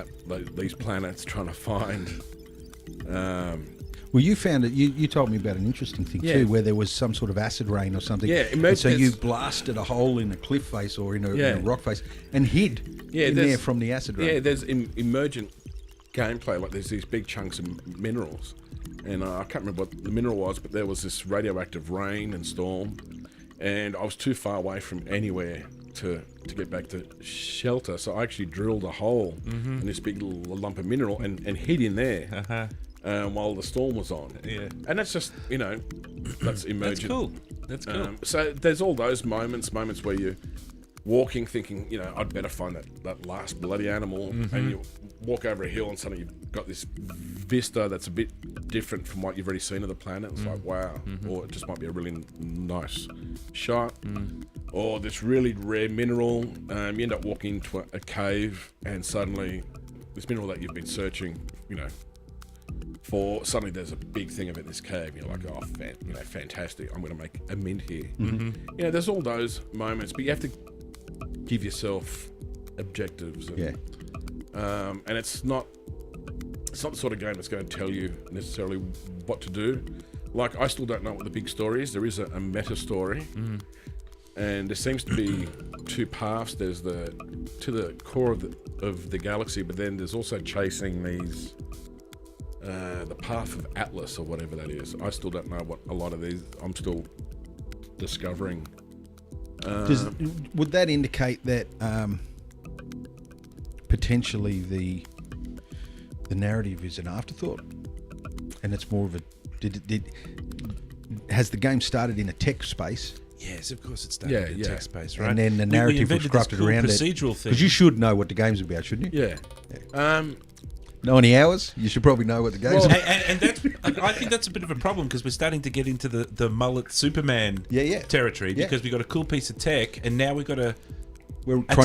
these planets trying to find. Well, you found it. You told me about an interesting thing too, where there was some sort of acid rain or something. Yeah, and so you blasted a hole in a cliff face or in a rock face and hid in there from the acid rain. Yeah, there's emergent gameplay. Like there's these big chunks of minerals, and I can't remember what the mineral was, but there was this radioactive rain and storm, and I was too far away from anywhere to get back to shelter. So I actually drilled a hole in this big lump of mineral and hid in there. While the storm was on. Yeah. And that's just, that's emergent. That's cool. So there's all those moments where you're walking thinking, I'd better find that last bloody animal. And you walk over a hill and suddenly you've got this vista that's a bit different from what you've already seen of the planet. It's like, wow. Or it just might be a really nice shot. Or this really rare mineral. You end up walking into a cave and suddenly this mineral that you've been searching, suddenly there's a big thing of it in this cave. You're like, oh, fantastic! I'm going to make a mint here. There's all those moments, but you have to give yourself objectives. And, and it's not the sort of game that's going to tell you necessarily what to do. Like, I still don't know what the big story is. There is a meta story, and there seems to be two paths. There's to the core of the galaxy, but then there's also chasing these. The path of Atlas or whatever that is. I still don't know what a lot of these. I'm still discovering. Would that indicate that potentially the narrative is an afterthought, and it's more of a? Has the game started in a tech space? Yes, of course it started in a tech space, right? And then the narrative was crafted around procedural it. Because you should know what the game's about, shouldn't you? Yeah. 90 hours, you should probably know what the game's about. And I think that's a bit of a problem because we're starting to get into the mullet Superman territory because we've got a cool piece of tech and now we're trying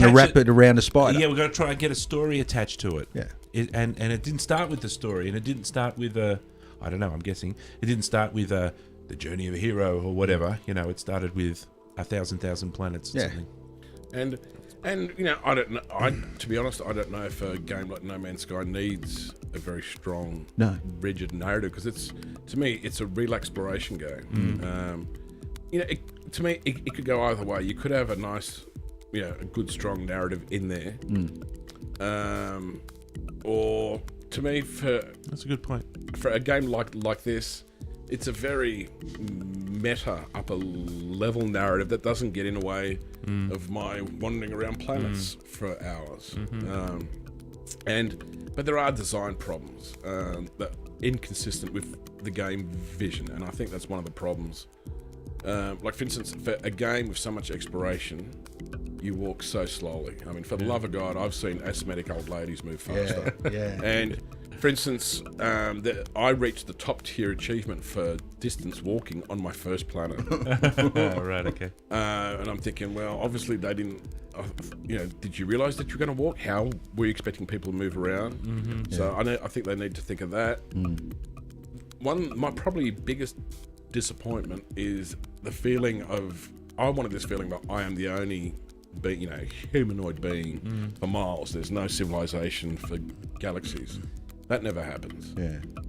to wrap it around a spider. Yeah, we've got to try and get a story attached to it. Yeah. And it didn't start with the story and it didn't start with I don't know, I'm guessing. It didn't start with the journey of a hero or whatever. It started with 1,000 planets or something. And I don't know. To be honest, I don't know if a game like No Man's Sky needs a very strong, rigid narrative because to me, it's a real exploration game. To me, it could go either way. You could have a nice, a good strong narrative in there, or to me, that's a good point. For a game like this, it's a very meta, upper level narrative that doesn't get in the way of my wandering around planets for hours. But there are design problems that are inconsistent with the game vision, and I think that's one of the problems. Like, for instance, for a game with so much exploration, you walk so slowly. I mean, for the love of God, I've seen asthmatic old ladies move faster. And for instance, I reached the top tier achievement for distance walking on my first planet. Oh, right, okay. And I'm thinking, well, obviously they didn't, did you realise that you're going to walk? How were you expecting people to move around? So I think they need to think of that. My probably biggest disappointment is the feeling of, I wanted this feeling that I am the only humanoid being for miles. There's no civilization for galaxies. That never happens.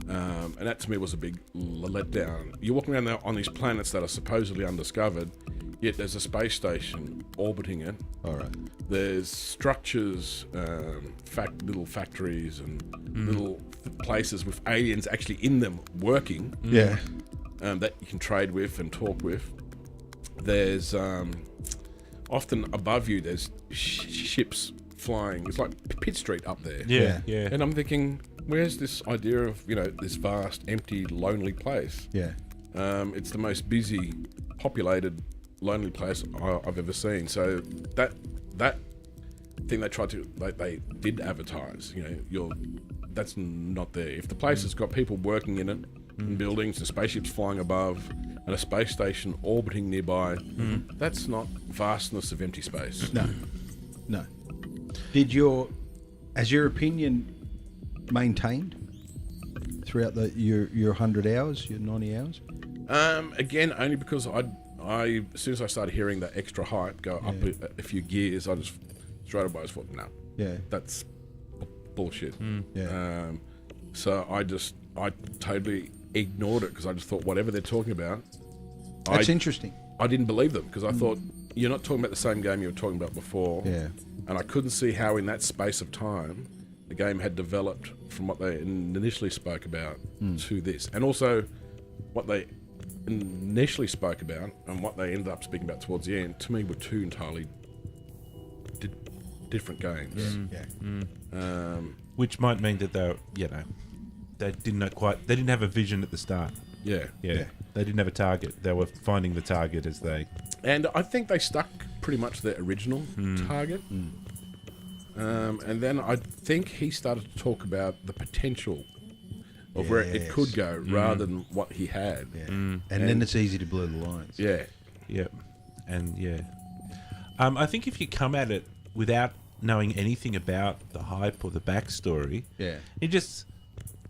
And that to me was a big letdown. You're walking around there on these planets that are supposedly undiscovered, yet there's a space station orbiting it. All right. There's structures, little factories and little places with aliens actually in them working. That you can trade with and talk with. There's often above you there's ships flying. It's like Pitt Street up there. Yeah. And I'm thinking, where's this idea of this vast, empty, lonely place? It's the most busy, populated, lonely place I've ever seen. So that thing they did advertise. That's not there. If the place has got people working in it, and buildings and spaceships flying above, and a space station orbiting nearby, that's not vastness of empty space. No. Has your opinion maintained throughout your 100 hours, your 90 hours? Again, only because I as soon as I started hearing that extra hype go up a few gears, I just straight away thought, no. Yeah. That's bullshit. Yeah. So I totally ignored it because I just thought whatever they're talking about. That's interesting. I didn't believe them because I thought you're not talking about the same game you were talking about before. Yeah. And I couldn't see how in that space of time the game had developed from what they initially spoke about to this. And also what they initially spoke about and what they ended up speaking about towards the end, to me, were two entirely different games. Yeah. Which might mean that they didn't have a vision at the start. Yeah. Yeah. They didn't have a target. They were finding the target as they... And I think they stuck pretty much to their original target. And then I think he started to talk about the potential of where it could go rather than what he had. Yeah. And then it's easy to blur the lines. Yeah. Yeah. And I think if you come at it without knowing anything about the hype or the backstory, you just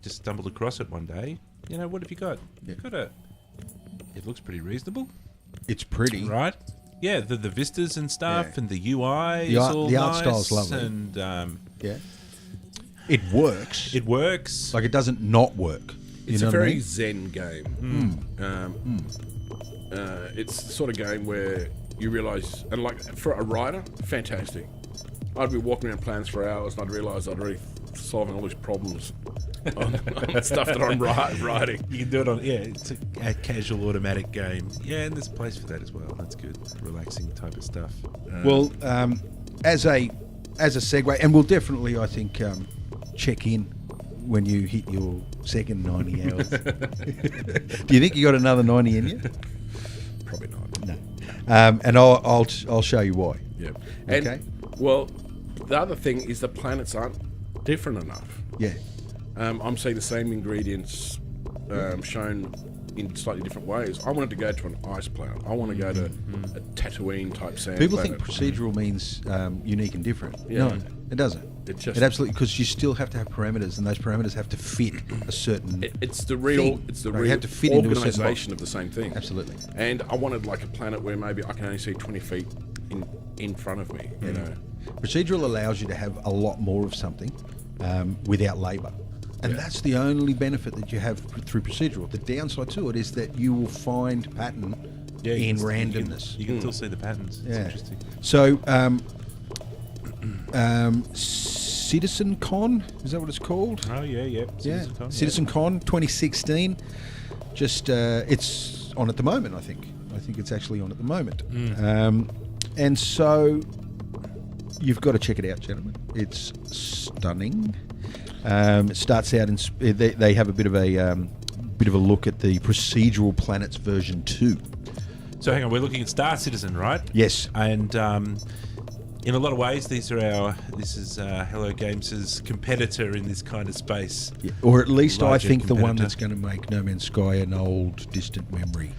stumbled across it one day. What have you got? Yeah. You've got it looks pretty reasonable. It's pretty. Right? Yeah, the vistas and stuff and the UI The is art- all the art nice style's lovely. And Yeah. It works. it works. Like, it doesn't not work. You It's know a what I very mean? zen game. It's the sort of game where you realise, and like for a writer, fantastic. I'd be walking around plans for hours and I'd realise I'd already solving all these problems on stuff that I'm writing. You can do it on, it's a casual automatic game. Yeah, and there's a place for that as well. That's good. Relaxing type of stuff. Well, as a segue, and we'll definitely, I think, check in when you hit your second 90 hours. Do you think you got another 90 in you? Probably not. No. And I'll show you why. Yeah. And, Okay. well, the other thing is the planets aren't different enough. Yeah. I'm seeing the same ingredients shown in slightly different ways. I wanted to go to an ice planet. I want to go to a Tatooine type sand People planet. think procedural means unique and different. Yeah. No, it doesn't. It absolutely, because you still have to have parameters, and those parameters have to fit a certain. It's the real, thing. it's the Right, you real have to fit into a certain organisation of the same thing. Absolutely. And I wanted like a planet where maybe I can only see 20 feet in front of me. You know. Procedural allows you to have a lot more of something without labour. And that's the only benefit that you have through procedural. The downside to it is that you will find pattern in randomness. You can still see the patterns. It's interesting. So, CitizenCon, is that what it's called? Oh, yeah. CitizenCon, CitizenCon 2016. Just, it's on at the moment, I think. I think it's actually on at the moment. And so, you've got to check it out, gentlemen. It's stunning. It starts out in they have a bit of a look at the procedural planets version 2. So hang on, we're looking at Star Citizen, right? Yes. And in a lot of ways, this is Hello Games' competitor in this kind of space. Yeah. Or at least Larger I think the one competitor. that's going to make No Man's Sky an old, distant memory.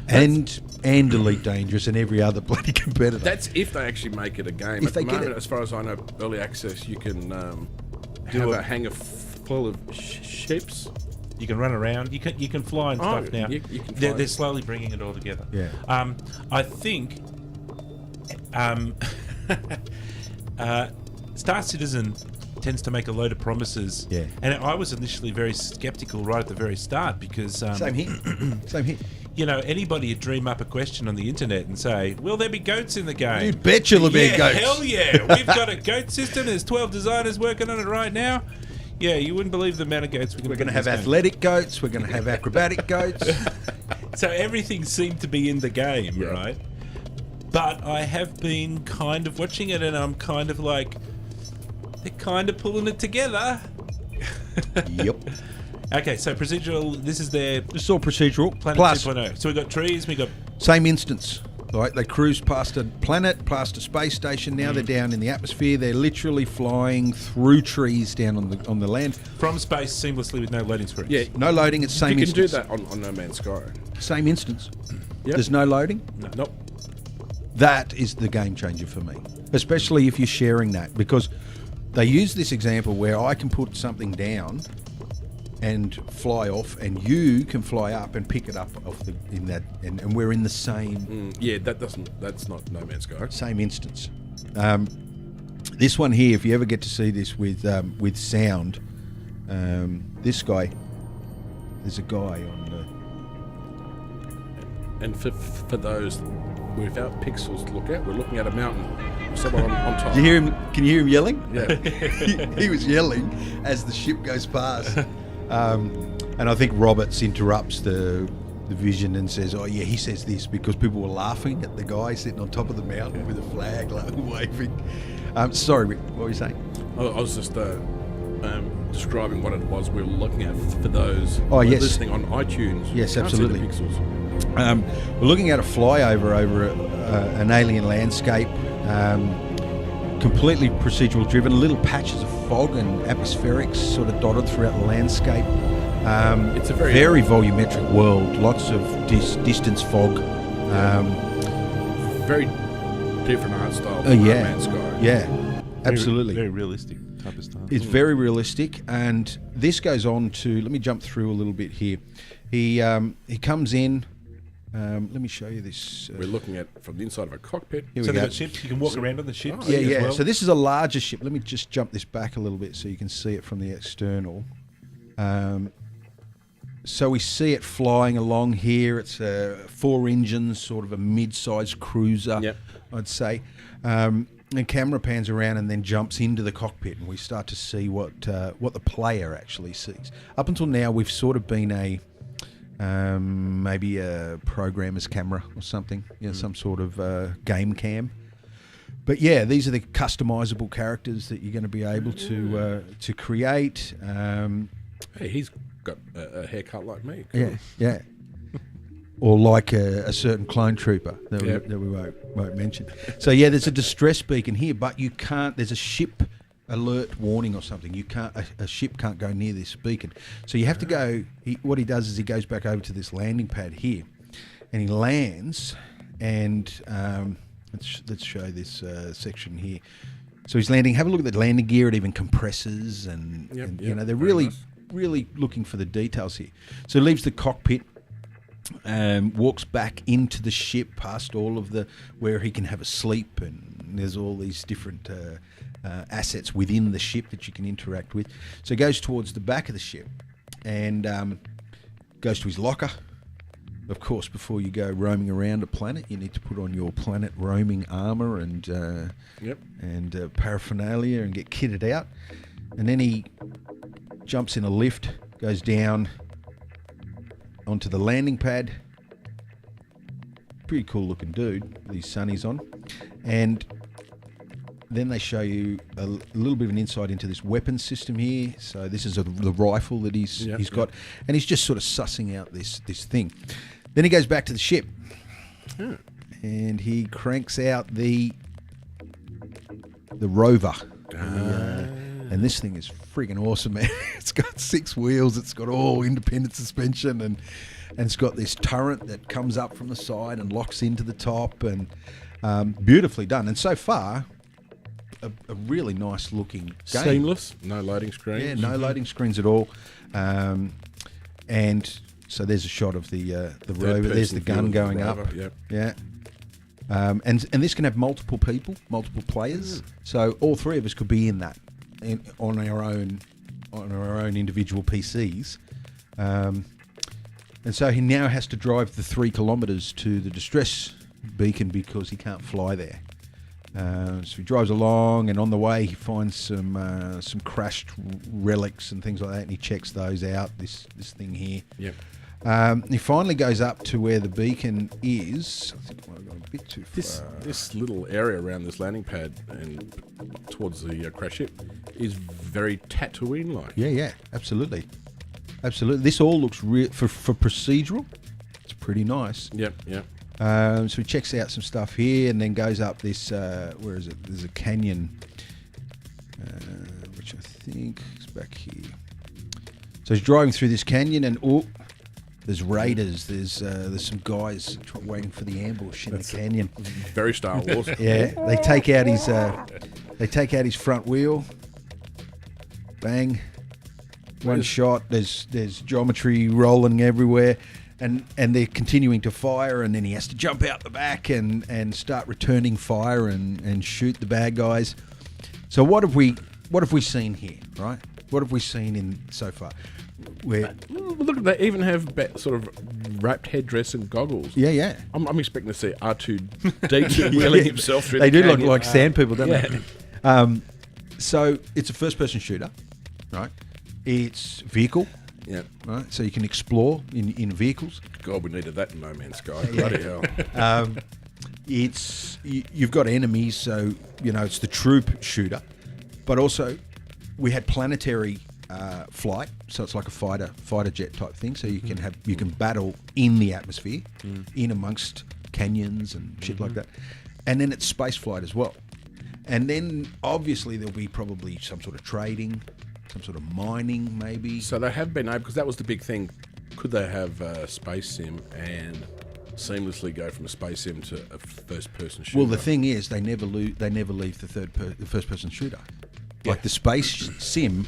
And Elite Dangerous and every other bloody competitor. That's if they actually make it a game. If At they the get moment, it. as far as I know, early access, you can have a hangar full of ships. You can run around. You can fly and stuff now. you can They're fly. slowly bringing it all together. Yeah. I think Star Citizen tends to make a load of promises. Yeah. And I was initially very skeptical right at the very start because Same here. Same here. you know, anybody would dream up a question on the internet and say, will there be goats in the game? You betcha there'll be goats. Hell yeah. We've got a goat system. There's 12 designers working on it right now. Yeah, you wouldn't believe the amount of goats We're going to have athletic goats. We're going to have acrobatic goats. So everything seemed to be in the game, right? But I have been kind of watching it and I'm kind of like, they're kind of pulling it together. Yep. Okay, so procedural, this is their It's all procedural. Planet Plus, 2.0. So we've got trees, we've got... same instance. Right, they cruise past a planet, past a space station. Now they're down in the atmosphere. They're literally flying through trees down on the land. From space seamlessly with no loading screens. Yeah, No loading. It's same you can instance. do that on No Man's Sky. Same instance. Yep. There's no loading. Nope. That is the game changer for me, especially if you're sharing that, because they use this example where I can put something down and fly off, and you can fly up and pick it up and we're in the same Yeah, that's not No Man's Sky. same instance. This one here, if you ever get to see this with sound, this guy, there's a guy on the... And for those without pixels to look at, we're looking at a mountain. Someone on top. Do you hear him? Can you hear him yelling? Yeah. he was yelling as the ship goes past. And I think Roberts interrupts the vision and says, "Oh yeah," he says this because people were laughing at the guy sitting on top of the mountain with a flag like, waving. Sorry, Rick, what were you saying? I was just describing what it was we were looking at for those yes. listening on iTunes. Yes, Can't absolutely. See the pixels. We're looking at a flyover over an alien landscape, completely procedural driven, little patches of fog and atmospherics sort of dotted throughout the landscape. It's a very volumetric world, lots of distance fog. Very different art style from No Man's Sky. Yeah, absolutely. Very realistic type of style. It's very realistic, and this goes on to, let me jump through a little bit here. He comes in. Let me show you this. We're looking at from the inside of a cockpit. So they've got ships. You can walk around on the ship. Yeah. as well. So this is a larger ship. Let me just jump this back a little bit so you can see it from the external. So we see it flying along here. It's 4 engines, sort of a mid-sized cruiser, Yep. I'd say. And camera pans around and then jumps into the cockpit, and we start to see what the player actually sees. Up until now, we've sort of been maybe a programmer's camera or something, some sort of game cam. But yeah, these are the customizable characters that you're going to be able to create. Hey, he's got a haircut like me. Cool. Yeah. Or like a certain clone trooper that we won't mention. So yeah, there's a distress beacon here, but you can't. There's a ship alert warning or something. You can't. A ship can't go near this beacon. So you have to go. What he does is he goes back over to this landing pad here, and he lands. And let's show this section here. So he's landing. Have a look at the landing gear. It even compresses, and they're really. Nice. Really looking for the details here. So he leaves the cockpit, walks back into the ship past all of where he can have a sleep, and there's all these different assets within the ship that you can interact with. So he goes towards the back of the ship and goes to his locker. Of course, before you go roaming around a planet, you need to put on your planet roaming armor and paraphernalia and get kitted out. And then he jumps in a lift, goes down onto the landing pad. Pretty cool looking dude, with his sunnies on. And then they show you a little bit of an insight into this weapon system here. So this is the rifle that he's got, and he's just sort of sussing out this thing. Then he goes back to the ship, and he cranks out the rover. And this thing is freaking awesome, man. It's got 6 wheels. It's got all independent suspension, and it's got this turret that comes up from the side and locks into the top, and beautifully done. And so far, a really nice looking game. Seamless. No loading screens. Yeah, no loading screens at all. And so there's a shot of the rover. There's the gun going up. Yep. Yeah. And this can have multiple people, multiple players. So all 3 of us could be in that. On our own individual PCs, and so he now has to drive the 3 kilometres to the distress beacon because he can't fly there. So he drives along, and on the way he finds some crashed relics and things like that, and he checks those out. This thing here. Yep. He finally goes up to where the beacon is. I think I might have gone a bit too far. This little area around this landing pad and towards the crash ship is very Tatooine-like. Yeah, absolutely. This all looks for procedural. It's pretty nice. Yep. So he checks out some stuff here and then goes up this. Where is it? There's a canyon, which I think is back here. So he's driving through this canyon, and there's raiders. There's some guys waiting for the ambush in the canyon. Very Star Wars. Yeah, they take out his front wheel. Bang, one shot. There's geometry rolling everywhere, and they're continuing to fire. And then he has to jump out the back and start returning fire and shoot the bad guys. So what have we seen here, right? What have we seen in so far? Look, they even have sort of wrapped headdress and goggles. Yeah. I'm expecting to see R2D2 wheeling himself through They the do look canyon. like sand people, don't yeah. they? So it's a first-person shooter, right? It's vehicle, Yeah. right? So you can explore in vehicles. God, we needed that in No Man's Sky. Bloody hell. You've got enemies, so it's the troop shooter, but also we had planetary flight, so it's like a fighter jet type thing. So you can battle in the atmosphere, in amongst canyons and shit like that, and then it's space flight as well. And then obviously there'll be probably some sort of trading, some sort of mining, maybe. So they have been able, because that was the big thing. Could they have a space sim and seamlessly go from a space sim to a first-person shooter? Well, the thing is, they never leave the first-person shooter. Like the space sim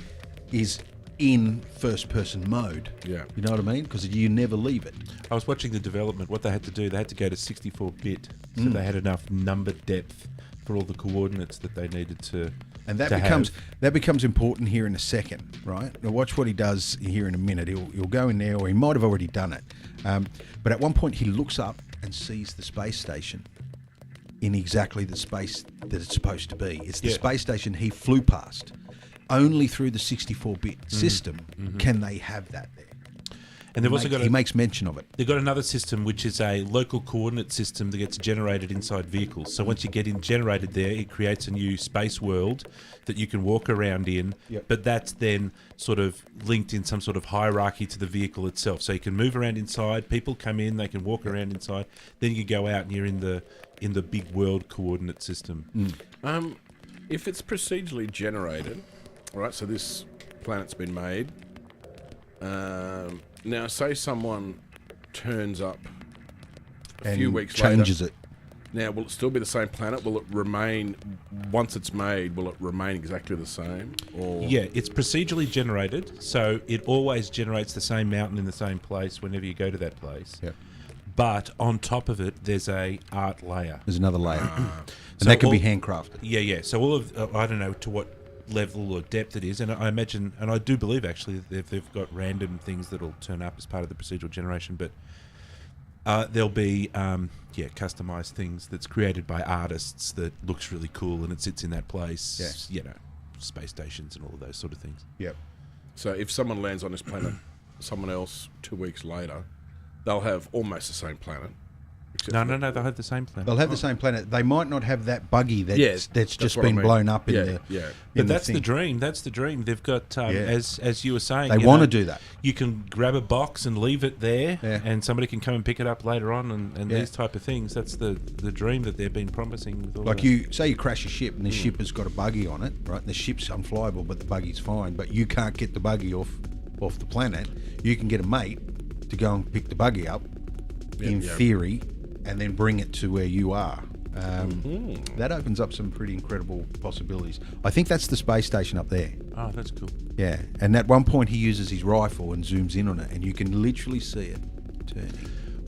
is in first-person mode. Yeah. You know what I mean? Because you never leave it. I was watching the development. What they had to do, they had to go to 64-bit, so they had enough number depth for all the coordinates that they needed to. And that have. becomes important here in a second, right? Now watch what he does here in a minute. He'll go in there, or he might have already done it. But at one point he looks up and sees the space station in exactly the space that it's supposed to be. It's the space station he flew past. Only through the 64-bit system can they have that there. And they've also got he makes mention of it. They've got another system which is a local coordinate system that gets generated inside vehicles. So once you get generated there, it creates a new space world that you can walk around in. Yep. But that's then sort of linked in some sort of hierarchy to the vehicle itself. So you can move around inside. People come in, they can walk around inside. Then you go out and you're in the big world coordinate system. If it's procedurally generated, right? So this planet's been made. Now, say someone turns up a few weeks changes later. Now, will it still be the same planet? Will it remain, once it's made, will it remain exactly the same? Or Yeah, it's procedurally generated, so it always generates the same mountain in the same place whenever you go to that place. Yeah. But on top of it, there's a art layer. There's another layer. And So that can be all- handcrafted. Yeah. So all of, I don't know to what level or depth it is, and I imagine, and I do believe actually that they've got random things that'll turn up as part of the procedural generation, but there'll be customized things that's created by artists that looks really cool and it sits in that place. Yeah. Space stations and all of those sort of things. Yep. So if someone lands on this planet, someone else 2 weeks later, they'll have almost the same planet. No, they'll have the same plan. They'll have the same planet. They might not have that buggy that's just what been I mean. blown up in the. Yeah. But that's the dream. That's the dream. They've got, as you were saying, They want to do that. You can grab a box and leave it there, and somebody can come and pick it up later on, and these type of things. That's the dream that they've been promising. With all Like that. you say, you crash a ship and the ship has got a buggy on it, right? And the ship's unflyable, but the buggy's fine. But you can't get the buggy off the planet. You can get a mate to go and pick the buggy up, in theory, and then bring it to where you are. That opens up some pretty incredible possibilities. I think that's the space station up there. Oh, that's cool. Yeah, and at one point he uses his rifle and zooms in on it, and you can literally see it turning.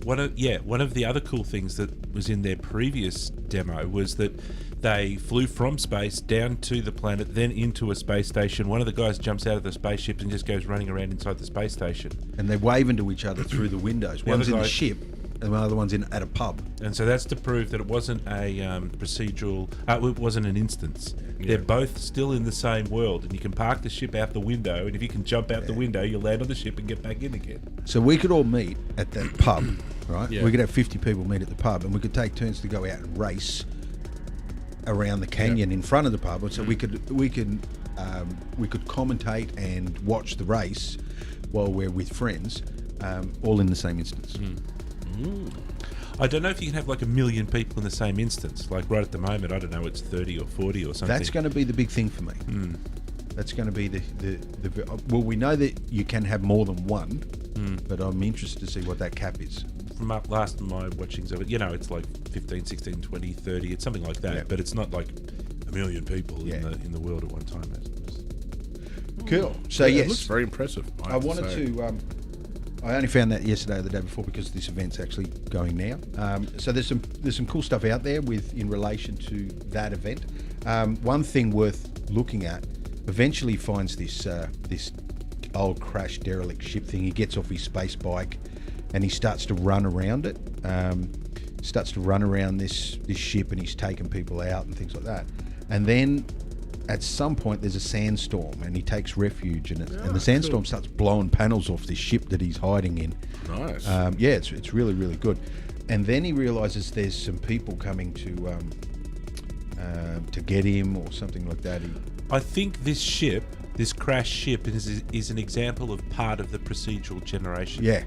One of the other cool things that was in their previous demo was that they flew from space down to the planet, then into a space station. One of the guys jumps out of the spaceship and just goes running around inside the space station. And they're waving to each other through the windows. The One's other in the guy- ship, and the other one's at a pub. And so that's to prove that it wasn't a procedural, it wasn't an instance. They're both still in the same world, and you can park the ship out the window, and if you can jump out the window, you'll land on the ship and get back in again. So we could all meet at that pub, right? Yeah. We could have 50 people meet at the pub, and we could take turns to go out and race around the canyon in front of the pub. And so we could commentate and watch the race while we're with friends, all in the same instance. I don't know if you can have like 1 million people in the same instance. Like right at the moment, I don't know, it's 30 or 40 or something. That's going to be the big thing for me. That's going to be the well, we know that you can have more than one, but I'm interested to see what that cap is. From last my watchings of it, it's like 15, 16, 20, 30, it's something like that. Yeah. But it's not like 1 million people Yeah. in the world at one time. Cool. So It yes, looks very impressive. I wanted to. I only found that yesterday or the day before because this event's actually going now. So there's some cool stuff out there in relation to that event. One thing worth looking at. Eventually finds this old crashed derelict ship thing. He gets off his space bike and he starts to run around it. Starts to run around this ship, and he's taking people out and things like that. And then at some point there's a sandstorm, and he takes refuge in it. And the sandstorm starts blowing panels off this ship that he's hiding in. Nice. Yeah, it's really, really good. And then he realizes there's some people coming to get him or something like that. I think this crashed ship is an example of part of the procedural generation. Yeah.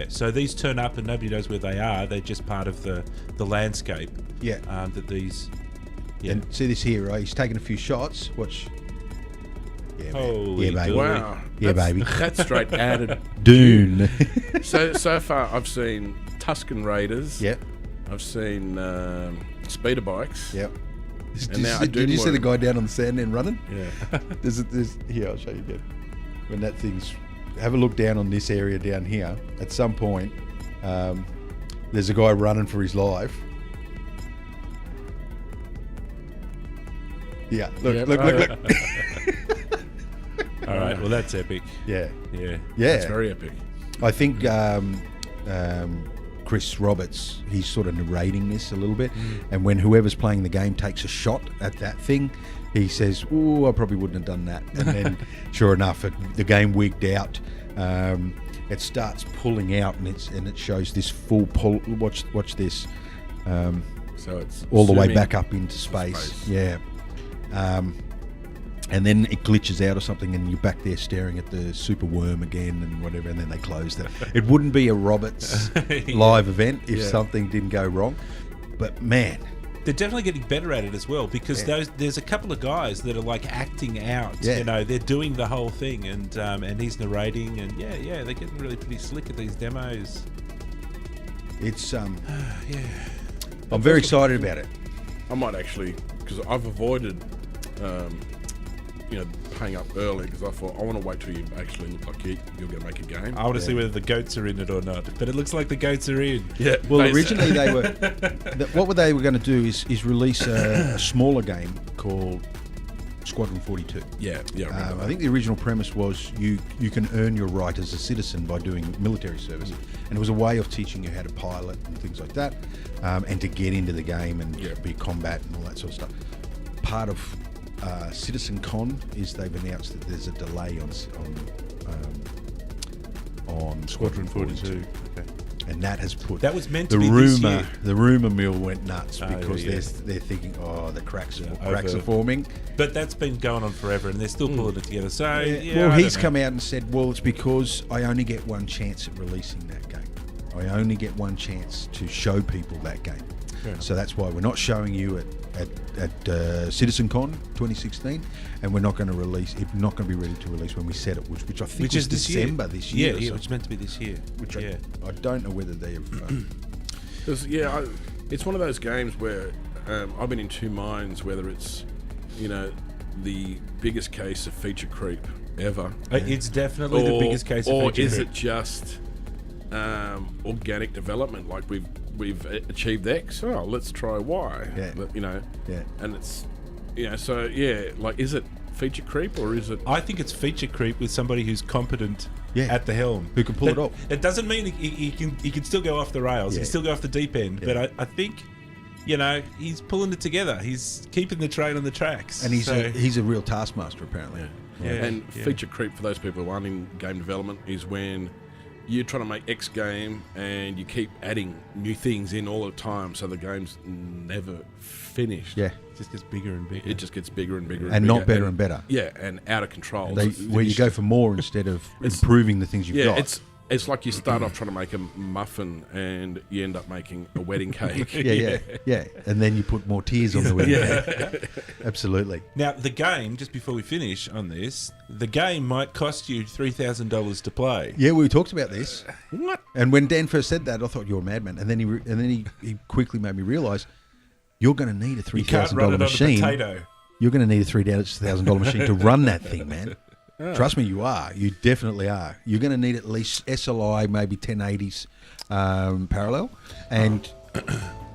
So these turn up and nobody knows where they are. They're just part of the landscape. Yeah. That these. Yeah. And see this here, right? He's taking a few shots. Watch. Yeah, Holy baby. Wow. Yeah, baby. That's straight out of Dune. So far, I've seen Tuscan Raiders. Yep. I've seen speeder bikes. Yep. And now Did you see the guy down on the sand then running? Yeah. There's here, I'll show you again. When that thing's... Have a look down on this area down here. At some point, there's a guy running for his life. Yeah, look. All right, well, that's epic. Yeah. That's very epic. I think Chris Roberts, he's sort of narrating this a little bit, and when whoever's playing the game takes a shot at that thing, he says, "Oh, I probably wouldn't have done that." And then, sure enough, the game wigged out. It starts pulling out, and it shows this full pull. Watch this. So it's all the way back up into space. Yeah. And then it glitches out or something, and you're back there staring at the super worm again and whatever, and then they closed it. It wouldn't be a Roberts live event if something didn't go wrong. But man, they're definitely getting better at it as well, because there's a couple of guys that are like acting out. Yeah. You know, they're doing the whole thing, and he's narrating, and they're getting really pretty slick at these demos. It's I'm very excited about it. I might actually, because I've avoided paying up early, because I thought I want to wait till you actually look like you're going to make a game. I want to see whether the goats are in it or not, but it looks like the goats are in. Yeah. Well, originally they were. What they were going to do is release a smaller game called Squadron 42. Yeah. I think the original premise was you can earn your right as a citizen by doing military service, and it was a way of teaching you how to pilot and things like that, and to get into the game and be combat and all that sort of stuff. Part of Citizen Con is they've announced that there's a delay on Squadron 42. Okay. And that has put that was meant to be this year. The rumor mill went nuts because they're thinking, the cracks are forming. But that's been going on forever, and they're still pulling it together. So well, he's come out and said, well, it's because I only get one chance at releasing that game. I only get one chance to show people that game. So that's why we're not showing you at CitizenCon 2016, and we're not going to release. It's not going to be ready to release when we set it, which I think is December this year. Yeah, it's meant to be this year. Which I don't know whether they have. It's one of those games where I've been in two minds whether it's the biggest case of feature creep ever. It's definitely the biggest case of feature creep. Or is it just organic development, like we've achieved X, let's try Y. And it's like, is it feature creep or is it? I think it's feature creep with somebody who's competent at the helm, who can pull it off. It doesn't mean he can still go off the rails, he can still go off the deep end, but I think he's pulling it together, he's keeping the train on the tracks, and he's a real taskmaster apparently. Feature creep, for those people who aren't in game development, is when you're trying to make X game and you keep adding new things in all the time, so the game's never finished. Yeah. It just gets bigger and bigger. It just gets bigger and bigger. And bigger, not better and better. Yeah, and out of control. Where you go for more instead of improving the things you've got. It's like you start off trying to make a muffin and you end up making a wedding cake. Yeah. And then you put more tears on the wedding cake. Absolutely. Now, the game, just before we finish on this, the game might cost you $3,000 to play. Yeah, we talked about this. What? And when Dan first said that, I thought, you're a madman. And then he quickly made me realise, you're going to need a $3,000 machine. You're going to need a $3,000 machine to run that thing, man. Trust me, you are. You definitely are. You're going to need at least SLI, maybe 1080s parallel, and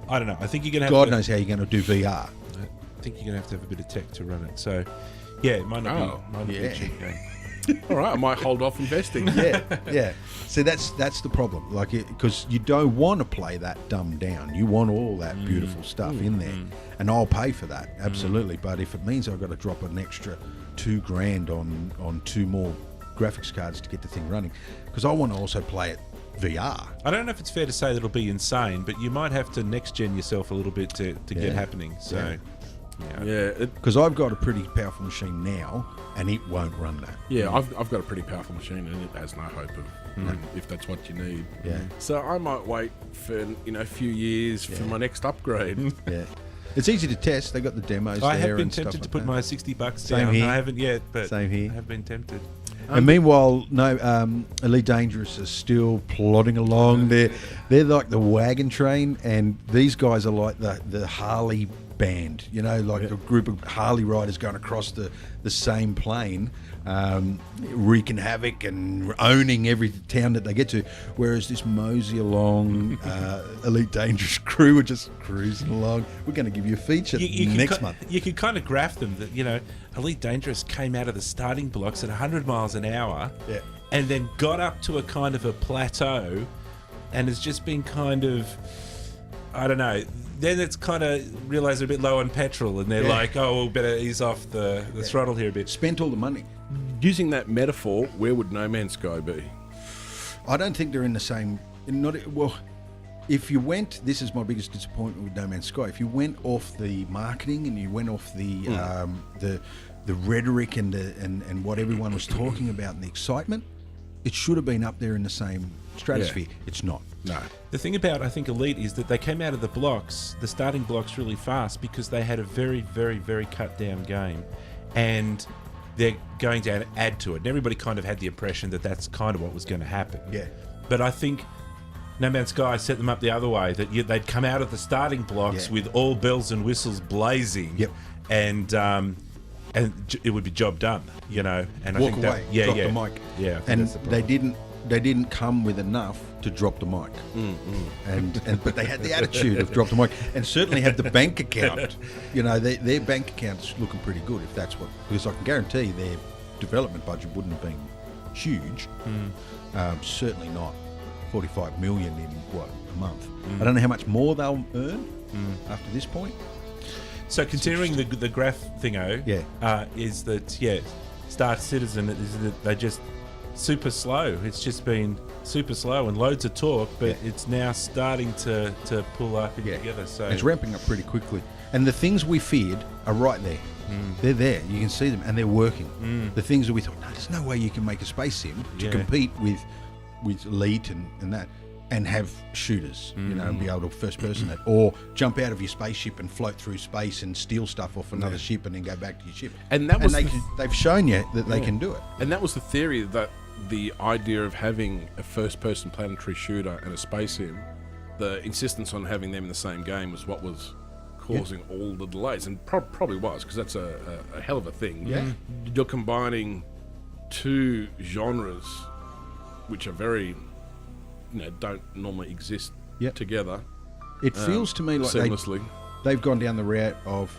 I don't know. I think you're going to have. God knows how you're going to do VR. I think you're going to have a bit of tech to run it. So, Yeah, it might not be yeah. a cheap game. All right, I might hold off investing. Yeah. So that's the problem. Like, because you don't want to play that dumbed down. You want all that beautiful stuff in there, and I'll pay for that absolutely. But if it means I've got to drop an extra $2,000 on 2 more graphics cards to get the thing running, because I want to also play it VR. I don't know if it's fair to say that it'll be insane, but you might have to next gen yourself a little bit to get happening. So. Yeah, because I've got a pretty powerful machine now, and it won't run that. Yeah, I've got a pretty powerful machine, and it has no hope of running if that's what you need. Yeah. So I might wait for a few years for my next upgrade. Yeah. It's easy to test. They got the demos. I there have been and tempted stuff to like put that. my $60 Same down. here. I haven't yet, but Same here. I have been tempted. And meanwhile, Elite Dangerous is still plodding along. They're like the wagon train, and these guys are like the Harley band. Like a group of Harley riders going across the same plane, wreaking havoc and owning every town that they get to. Whereas this mosey along Elite Dangerous crew are just cruising along. We're going to give you a feature next month. You could kind of graph them that, Elite Dangerous came out of the starting blocks at 100 miles an hour and then got up to a kind of a plateau and has just been kind of, I don't know, then it's kind of realised they're a bit low on petrol and they're like, oh, well, better ease off the throttle here a bit. Spent all the money. Using that metaphor, where would No Man's Sky be? I don't think they're in the same... If you went... This is my biggest disappointment with No Man's Sky. If you went off the marketing and you went off the rhetoric and what everyone was talking about and the excitement, it should have been up there in the same stratosphere. Yeah. It's not. No. The thing about, I think, Elite is that they came out of the starting blocks really fast because they had a very, very, very cut down game. And they're going to add to it. And everybody kind of had the impression that that's kind of what was going to happen. Yeah. But I think No Man's Sky set them up the other way, that they'd come out of the starting blocks with all bells and whistles blazing. Yep. And it would be job done, And I Walk think away, that, drop the mic. Yeah, and that's the problem. they didn't come with enough to drop the mic, but they had the attitude of drop the mic, and certainly had the bank account. Their bank account's looking pretty good, if that's what. Because I can guarantee their development budget wouldn't have been huge. Certainly not 45 million in a month. I don't know how much more they'll earn after this point. So continuing the graph thingo, is that Star Citizen is that they just super slow. It's just been super slow and loads of talk, but it's now starting to pull up together. So it's ramping up pretty quickly, and the things we feared are right there. They're there. You can see them, and they're working. The things that we thought, no, there's no way you can make a space sim to compete with Elite and that. And have shooters, and be able to first person that, or jump out of your spaceship and float through space and steal stuff off another ship and then go back to your ship. And that was they've shown you that they can do it. And that was the theory, that the idea of having a first person planetary shooter and a space sim, the insistence on having them in the same game was what was causing all the delays, and probably was, because that's a hell of a thing. Yeah, you're combining two genres which are very don't normally exist together. It feels to me like seamlessly. They've gone down the route of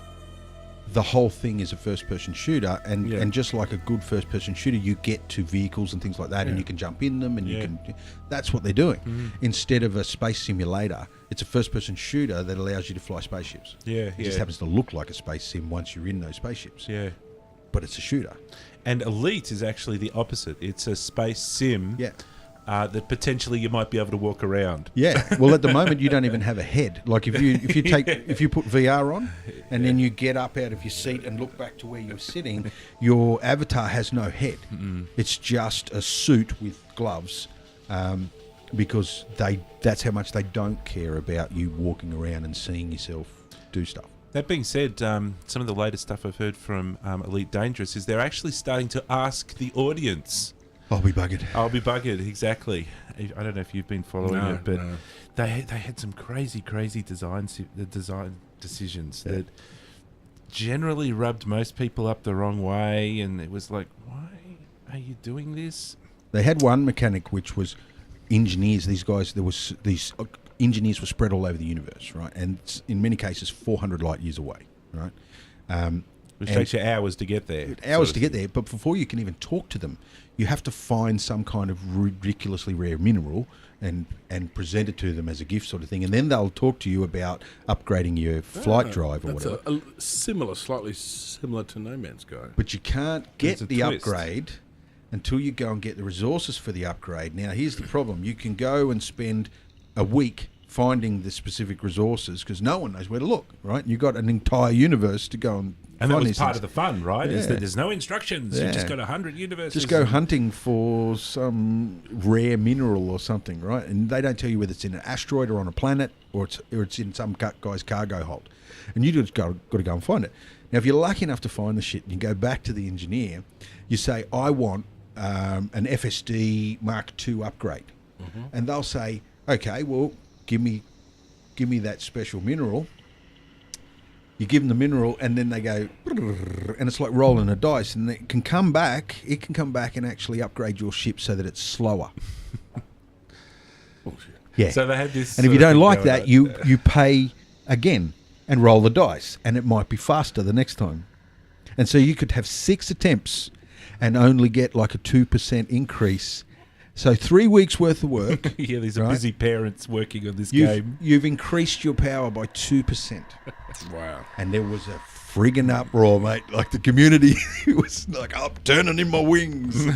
the whole thing is a first-person shooter, and just like a good first-person shooter, you get to vehicles and things like that, and you can jump in them, and you can. That's what they're doing. Instead of a space simulator, it's a first-person shooter that allows you to fly spaceships. It just happens to look like a space sim once you're in those spaceships. Yeah, but it's a shooter. And Elite is actually the opposite. It's a space sim. Yeah. That potentially you might be able to walk around. Yeah. Well, at the moment you don't even have a head. Like if you put VR on and then you get up out of your seat and look back to where you're sitting, your avatar has no head. It's just a suit with gloves, because that's how much they don't care about you walking around and seeing yourself do stuff. That being said, some of the latest stuff I've heard from Elite Dangerous is they're actually starting to ask the audience. I'll be buggered. Exactly. I don't know if you've been following it, but they had some crazy design decisions that generally rubbed most people up the wrong way, and it was like, why are you doing this? They had one mechanic which was engineers. These guys, these engineers were spread all over the universe, right? And in many cases, 400 light years away, right? Which takes you hours to get there. But before you can even talk to them, you have to find some kind of ridiculously rare mineral and present it to them as a gift sort of thing. And then they'll talk to you about upgrading your flight drive or whatever. Slightly similar to No Man's Sky. But you can't get the upgrade until you go and get the resources for the upgrade. Now, here's the problem. You can go and spend a week finding the specific resources because no one knows where to look, right? You've got an entire universe to go and that find was part of the fun, right? Is that there's no instructions. Yeah. You've just got 100 universes. Just go hunting for some rare mineral or something, right? And they don't tell you whether it's in an asteroid or on a planet or it's in some guy's cargo hold. And you just got to go and find it. Now, if you're lucky enough to find the shit and you go back to the engineer, you say, I want an FSD Mark II upgrade. Mm-hmm. And they'll say, okay, well, give me that special mineral. You give them the mineral, and then they go, and it's like rolling a dice, and it can come back and actually upgrade your ship so that it's slower. Yeah. So they had this. And if you don't like that, you pay again and roll the dice, and it might be faster the next time. And so you could have 6 attempts and only get like a 2% increase. So 3 weeks worth of work. Yeah, these are busy parents working on this game. You've increased your power by 2%. Wow. And there was a friggin' uproar, mate. Like the community was like, I'm turning in my wings.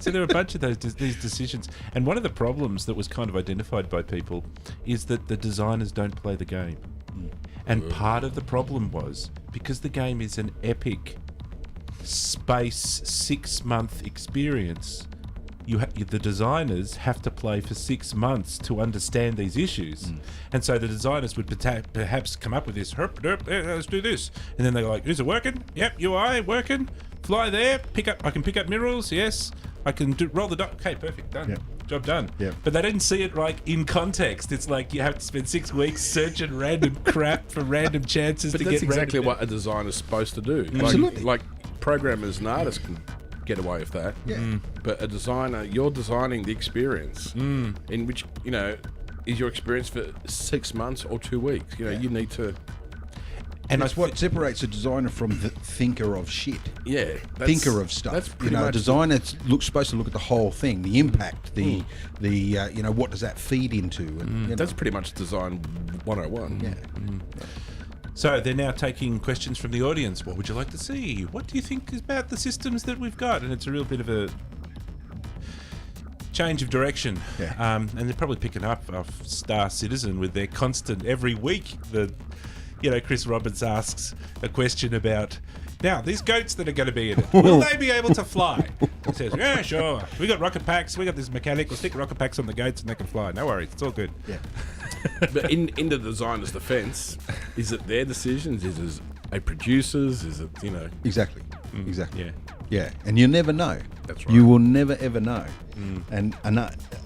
So there are a bunch of these decisions. And one of the problems that was kind of identified by people is that the designers don't play the game. And part of the problem was because the game is an epic space 6-month experience, the designers have to play for 6 months to understand these issues. And so the designers would perhaps come up with this, let's do this. And then they're like, is it working? Yep, UI, working. Fly there, I can pick up minerals, yes. I can roll the dot. Okay, perfect, done. Yep. Job done. Yep. But they didn't see it like in context. It's like you have to spend 6 weeks searching random crap for random chances to get. But that's exactly what a designer's supposed to do. Absolutely. Like programmers and artists can get away with that. Yeah. But a designer, you're designing the experience, in which is your experience for 6 months or 2 weeks. You need to. And it's what separates a designer from the thinker of shit. Yeah, thinker of stuff. That's pretty a much designer supposed to look at the whole thing, the impact, the what does that feed into? And, that's pretty much design 101. Yeah. So they're now taking questions from the audience. What would you like to see? What do you think about the systems that we've got? And it's a real bit of a change of direction. Yeah. And they're probably picking up off Star Citizen with their constant every week. Chris Roberts asks a question about, now, these goats that are going to be in it, will they be able to fly? He says, yeah, sure. We got rocket packs. We got this mechanic. We'll stick rocket packs on the goats and they can fly. No worries. It's all good. Yeah. But in the designer's defense, is it their decisions? Is it a producer's? Is it, Exactly. Exactly. Yeah. Yeah. And you never know. That's right. You will never, ever know. And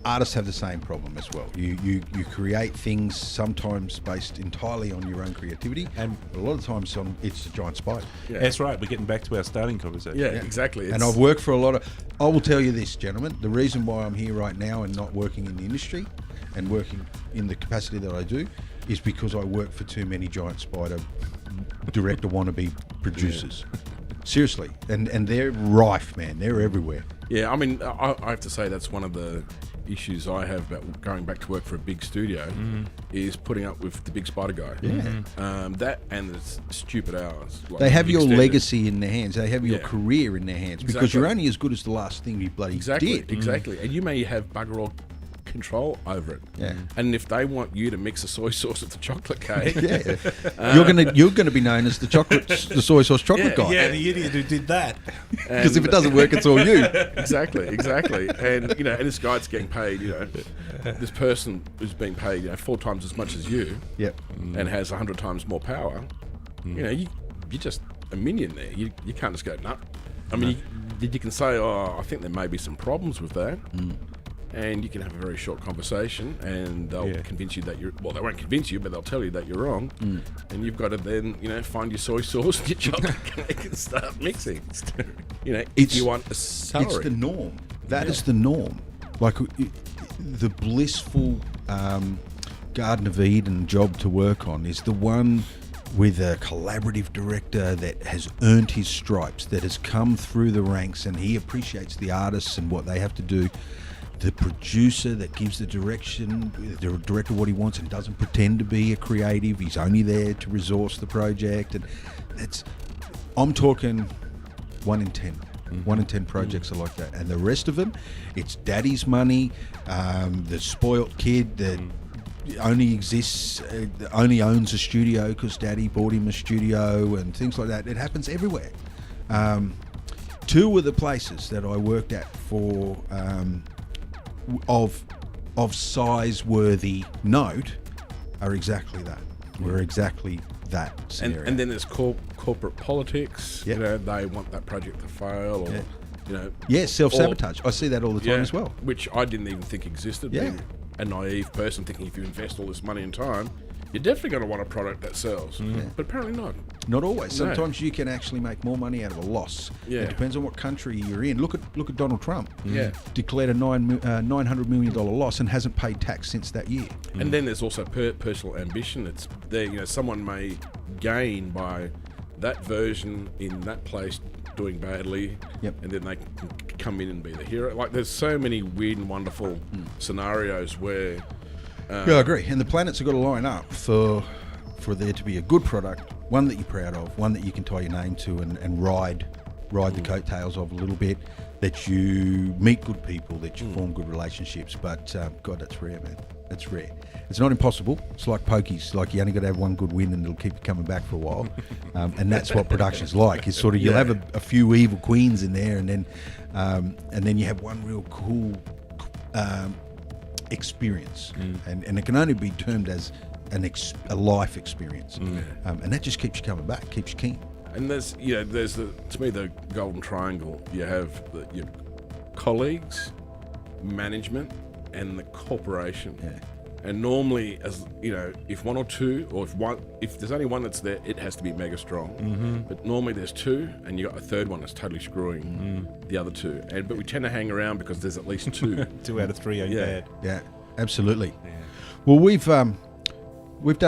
artists have the same problem as well. You create things sometimes based entirely on your own creativity, and a lot of times it's a giant spider. Yeah. That's right. We're getting back to our starting conversation. Yeah, exactly. And I've worked for a lot of... I will tell you this, gentlemen. The reason why I'm here right now and not working in the industry and working in the capacity that I do is because I work for too many giant spider director wannabe producers. Yeah. Seriously. And they're rife, man. They're everywhere. Yeah, I mean, I have to say that's one of the issues I have about going back to work for a big studio is putting up with the big spider guy. Yeah. That and the stupid hours. Like they have your extended. Legacy in their hands. They have your career in their hands because you're only as good as the last thing you bloody did. Exactly. And you may have bugger all control over it. Yeah. And if they want you to mix a soy sauce with the chocolate cake, you're gonna be known as the soy sauce chocolate guy. Yeah, the idiot who did that. Because if it doesn't work, it's all you. Exactly. And and this guy's getting paid. This person who's being paid 4 times as much as you. Yep. And has 100 times more power. You're just a minion there. You can't just go no. I mean, you can say, I think there may be some problems with that. And you can have a very short conversation, and they'll convince you that they won't convince you, but they'll tell you that you're wrong. And you've got to then, find your soy sauce and your chocolate cake and start mixing. If you want a salary. It's the norm. That is the norm. Like the blissful Garden of Eden job to work on is the one with a collaborative director that has earned his stripes, that has come through the ranks, and he appreciates the artists and what they have to do. The producer that gives the director what he wants and doesn't pretend to be a creative. He's only there to resource the project, and I'm talking 1 in 10. 1 in 10 projects are like that, and the rest of them, it's daddy's money, the spoilt kid that only exists, only owns a studio because daddy bought him a studio, and things like that. It happens everywhere. Two of the places that I worked at for of size-worthy note are exactly that. We're exactly that scenario. And then there's corporate politics. Yep. You know, they want that project to fail, or you know. Yeah, self-sabotage. I see that all the time as well. Which I didn't even think existed. Yeah. Being a naive person thinking if you invest all this money and time, you're definitely going to want a product that sells. But apparently not. Not always. No. Sometimes you can actually make more money out of a loss. Yeah. It depends on what country you're in. Look at Donald Trump. Yeah. Declared a $900 million loss and hasn't paid tax since that year. And then there's also personal ambition. It's there. You know, someone may gain by that version in that place doing badly, and then they can come in and be the hero. Like, there's so many weird and wonderful scenarios where. Yeah, I agree. And the planets have got to line up for there to be a good product, one that you're proud of, one that you can tie your name to and ride the coattails of a little bit, that you meet good people, that you form good relationships. But, God, that's rare, man. That's rare. It's not impossible. It's like pokies. Like, you only got to have one good win and it'll keep you coming back for a while. And that's what production's like. It's sort of, you'll have a few evil queens in there, and then you have one real cool experience, and it can only be termed as a life experience, and that just keeps you coming back, keeps you keen. And there's to me the golden triangle. You have your colleagues, management, and the corporation. And normally, as you know, if one or two, or if there's only one that's there, it has to be mega strong. But normally there's two, and you got a third one that's totally screwing the other two. But we tend to hang around because there's at least two. 2 out of 3 are bad. Yeah, absolutely. Yeah. Well, we've done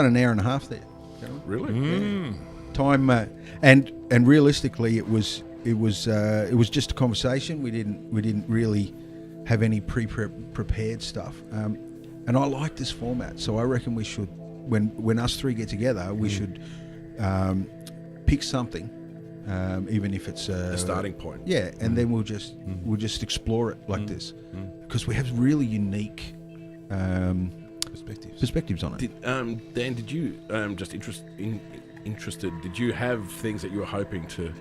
an hour and a half there. Really? Time, and realistically, it was just a conversation. We didn't really have any prepared stuff. And I like this format, so I reckon we should, when us three get together, we should pick something, even if it's a starting point. Yeah, and then we'll just explore it like this, because we have really unique perspectives on it. Dan, did you just interested? Did you have things that you were hoping to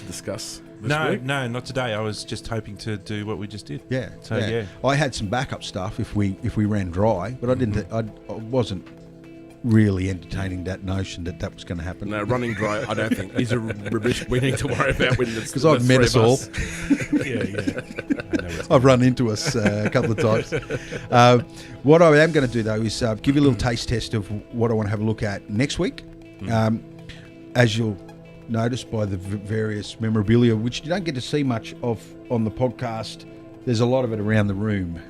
discuss? No, not today. I was just hoping to do what we just did. Yeah. So yeah. I had some backup stuff if we ran dry, but I didn't. I wasn't really entertaining that notion that was going to happen. No, running dry, I don't think is a risk we need to worry about when it's because I've met us all. Yeah. I've run into us a couple of times. What I am going to do though is give you a little taste test of what I want to have a look at next week. As you'll noticed by the various memorabilia, which you don't get to see much of on the podcast. There's a lot of it around the room.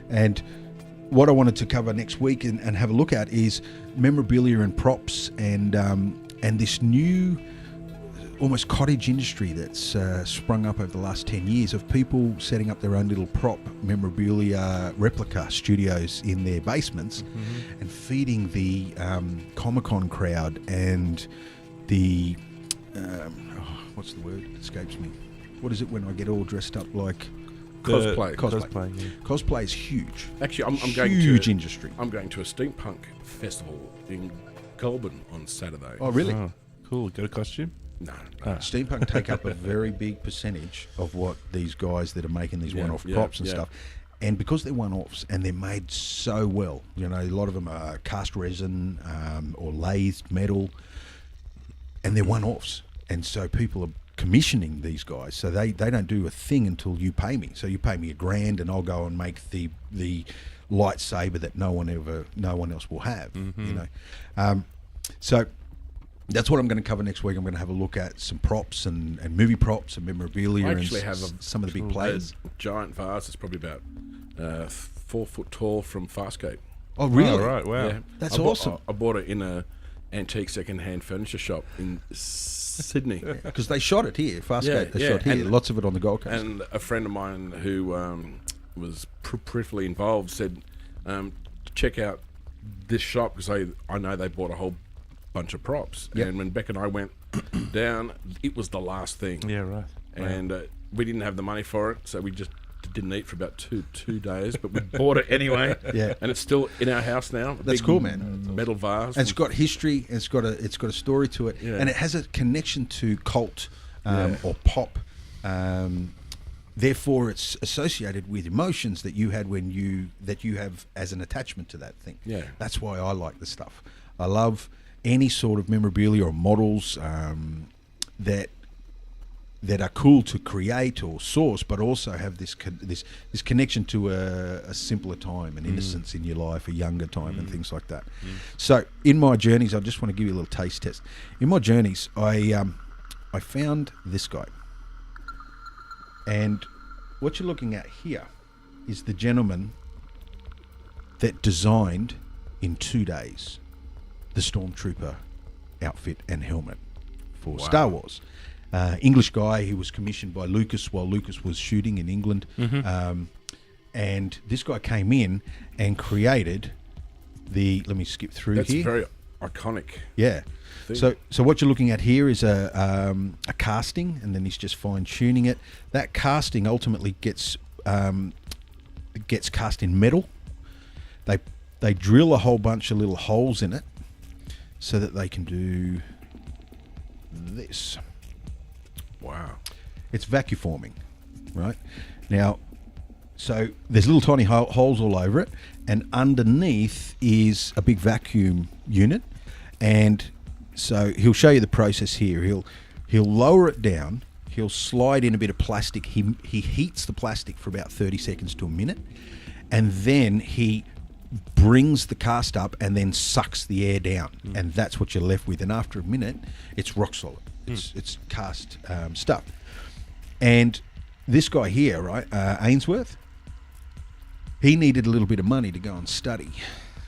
And what I wanted to cover next week and have a look at is memorabilia and props and this new almost cottage industry that's sprung up over the last 10 years of people setting up their own little prop memorabilia replica studios in their basements and feeding the Comic-Con crowd and the what's the word? It escapes me. What is it when I get all dressed up like cosplay? Cosplay is huge. Actually, I'm huge going to huge industry. I'm going to a steampunk festival in Goulburn on Saturday. Oh, really? Oh, cool. Got a costume? No. Steampunk take up a very big percentage of what these guys that are making these one-off props and stuff. And because they're one-offs and they're made so well, you know, a lot of them are cast resin or lathed metal, and they're one-offs. And so people are commissioning these guys. So they don't do a thing until you pay me. So you pay me $1,000 and I'll go and make the lightsaber that no one else will have, you know. So that's what I'm going to cover next week. I'm going to have a look at some props and movie props and memorabilia and some of the big players. Giant vase. It's probably about 4 foot tall from Farscape. Oh, really? Oh, right, wow. Yeah. That's awesome. I bought it in a antique second-hand furniture shop in Sydney. Because they shot it here, Farscape. They shot here. And, lots of it on the Gold Coast. And a friend of mine who was peripherally involved said, check out this shop because I know they bought a whole bunch of props. Yep. And when Beck and I went down, it was the last thing. Yeah, right. And we didn't have the money for it, so we just didn't eat for about two days, but we bought it anyway. Yeah. And it's still in our house now. That's cool, man. Metal vase. And it's got history. It's got a story to it, and it has a connection to cult or pop. Therefore, it's associated with emotions that you had that you have as an attachment to that thing. Yeah. That's why I like this stuff. I love any sort of memorabilia or models that are cool to create or source, but also have this connection to a simpler time, an innocence in your life, a younger time, and things like that. So, in my journeys, I just want to give you a little taste test. In my journeys, I found this guy, and what you're looking at here is the gentleman that designed in 2 days the Stormtrooper outfit and helmet for Star Wars. English guy. He was commissioned by Lucas while Lucas was shooting in England. And this guy came in and created let me skip through That's here. very iconic. Yeah. thing. So what you're looking at here is a casting, and then he's just fine tuning it. That casting ultimately gets cast in metal. They drill a whole bunch of little holes in it so that they can do this. Wow. It's vacuum forming, right? Now, so there's little tiny holes all over it, and underneath is a big vacuum unit. And so he'll show you the process here. He'll lower it down. He'll slide in a bit of plastic. He heats the plastic for about 30 seconds to a minute, and then he brings the cast up and then sucks the air down, and that's what you're left with. And after a minute, it's rock solid. It's cast stuff. And this guy here, right, Ainsworth, he needed a little bit of money to go and study,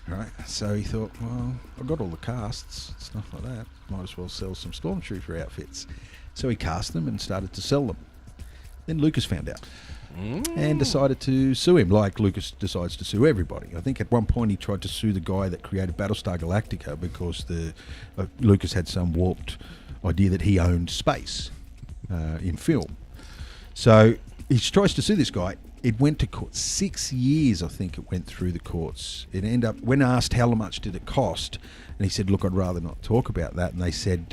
right? So he thought, well, I've got all the casts, stuff like that. Might as well sell some Stormtrooper outfits. So he cast them and started to sell them. Then Lucas found out and decided to sue him, like Lucas decides to sue everybody. I think at one point he tried to sue the guy that created Battlestar Galactica because Lucas had some warped idea that he owned space in film. So he tries to sue this guy. It went to court. 6 years, I think, it went through the courts. It ended up, when asked how much did it cost, and he said, look, I'd rather not talk about that. And they said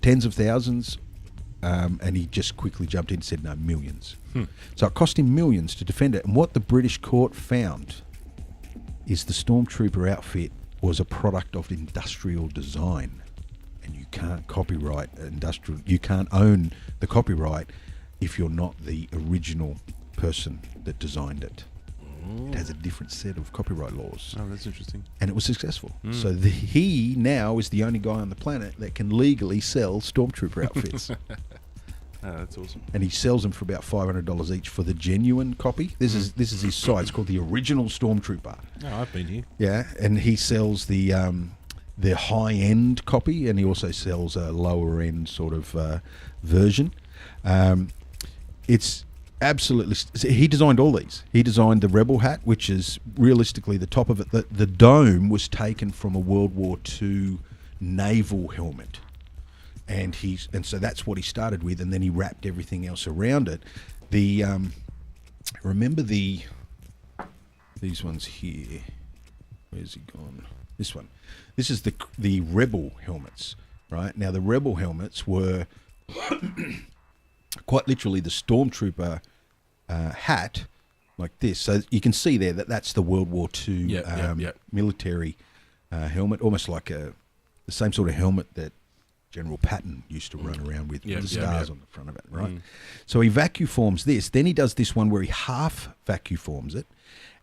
tens of thousands, and he just quickly jumped in and said, no, millions. So it cost him millions to defend it. And what the British court found is the Stormtrooper outfit was a product of industrial design. And you can't copyright industrial. You can't own the copyright if you're not the original person that designed it. It has a different set of copyright laws. Oh, that's interesting. And it was successful. So he now is the only guy on the planet that can legally sell Stormtrooper outfits. Oh, that's awesome. And he sells them for about $500 each for the genuine copy. This is his site. It's called the Original Stormtrooper. Oh, I've been here. Yeah, and he sells the high-end copy, and he also sells a lower-end sort of version. It's absolutely... He designed all these. He designed the Rebel hat, which is realistically the top of it. The dome was taken from a World War II naval helmet. And so that's what he started with, and then he wrapped everything else around it. Remember these ones here. Where's he gone? This one. This is the Rebel helmets, right? Now the Rebel helmets were quite literally the Stormtrooper hat, like this. So you can see there that's the World War II military helmet, almost like the same sort of helmet that General Patton used to run around with the stars on the front of it, right? So he vacuum forms this. Then he does this one where he half vacuum forms it,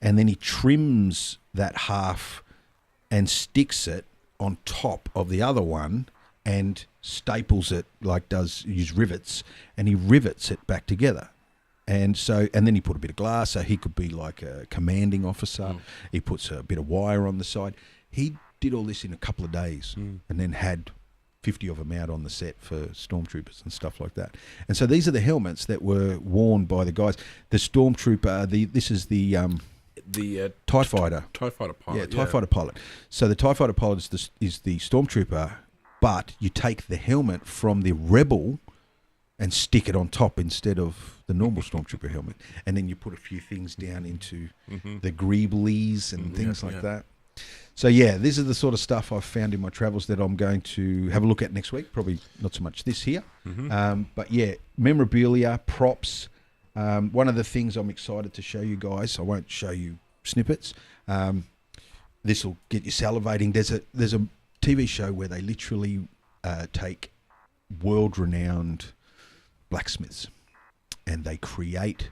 and then he trims that half and sticks it on top of the other one and staples it, use rivets, and he rivets it back together. And then he put a bit of glass, so he could be like a commanding officer. He puts a bit of wire on the side. He did all this in a couple of days, and then had 50 of them out on the set for stormtroopers and stuff like that. And so these are the helmets that were worn by the guys. The stormtrooper, this is the TIE fighter. TIE fighter pilot. Yeah, TIE fighter pilot. So the TIE fighter pilot is the stormtrooper, but you take the helmet from the rebel and stick it on top instead of the normal stormtrooper helmet. And then you put a few things down into the greeblies and things like that. So yeah, this is the sort of stuff I've found in my travels that I'm going to have a look at next week. Probably not so much this here. But yeah, memorabilia, props. One of the things I'm excited to show you guys, I won't show you snippets. This will get you salivating. There's a TV show where they literally take world-renowned blacksmiths and they create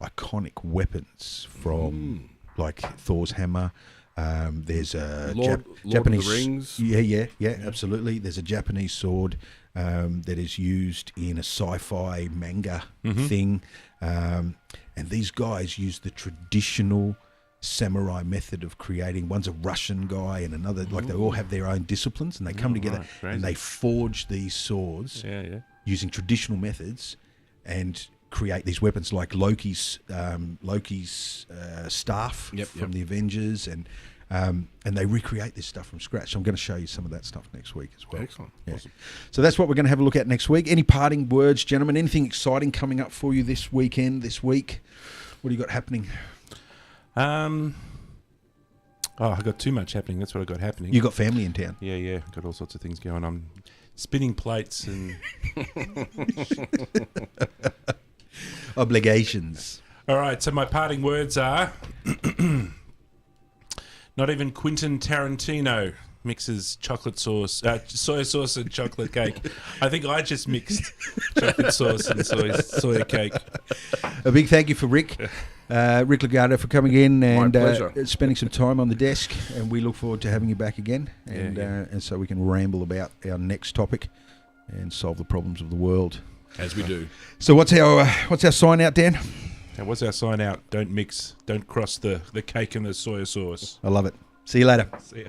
iconic weapons from like Thor's hammer. There's a Lord Japanese of the Rings. Yeah, absolutely. There's a Japanese sword that is used in a sci-fi manga thing, and these guys use the traditional samurai method of creating. One's a Russian guy and another, like they all have their own disciplines, and they come together and they forge these swords using traditional methods and create these weapons like Loki's staff from the Avengers, and they recreate this stuff from scratch. So I'm going to show you some of that stuff next week as well. Excellent. Yeah. Awesome. So that's what we're going to have a look at next week. Any parting words, gentlemen? Anything exciting coming up for you this week? What do you got happening? I got too much happening. That's what I got happening. You got family in town? Yeah. Got all sorts of things going on. Spinning plates and obligations. All right, so my parting words are not even Quentin Tarantino mixes chocolate sauce, soy sauce and chocolate cake. I think I just mixed chocolate sauce and soy cake. A big thank you for Rik Lagarto for coming in and spending some time on the desk, and we look forward to having you back again, and so we can ramble about our next topic and solve the problems of the world. As we do. So what's our sign out, Dan? Now, what's our sign out? Don't cross the cake and the soy sauce. I love it. See you later. See ya.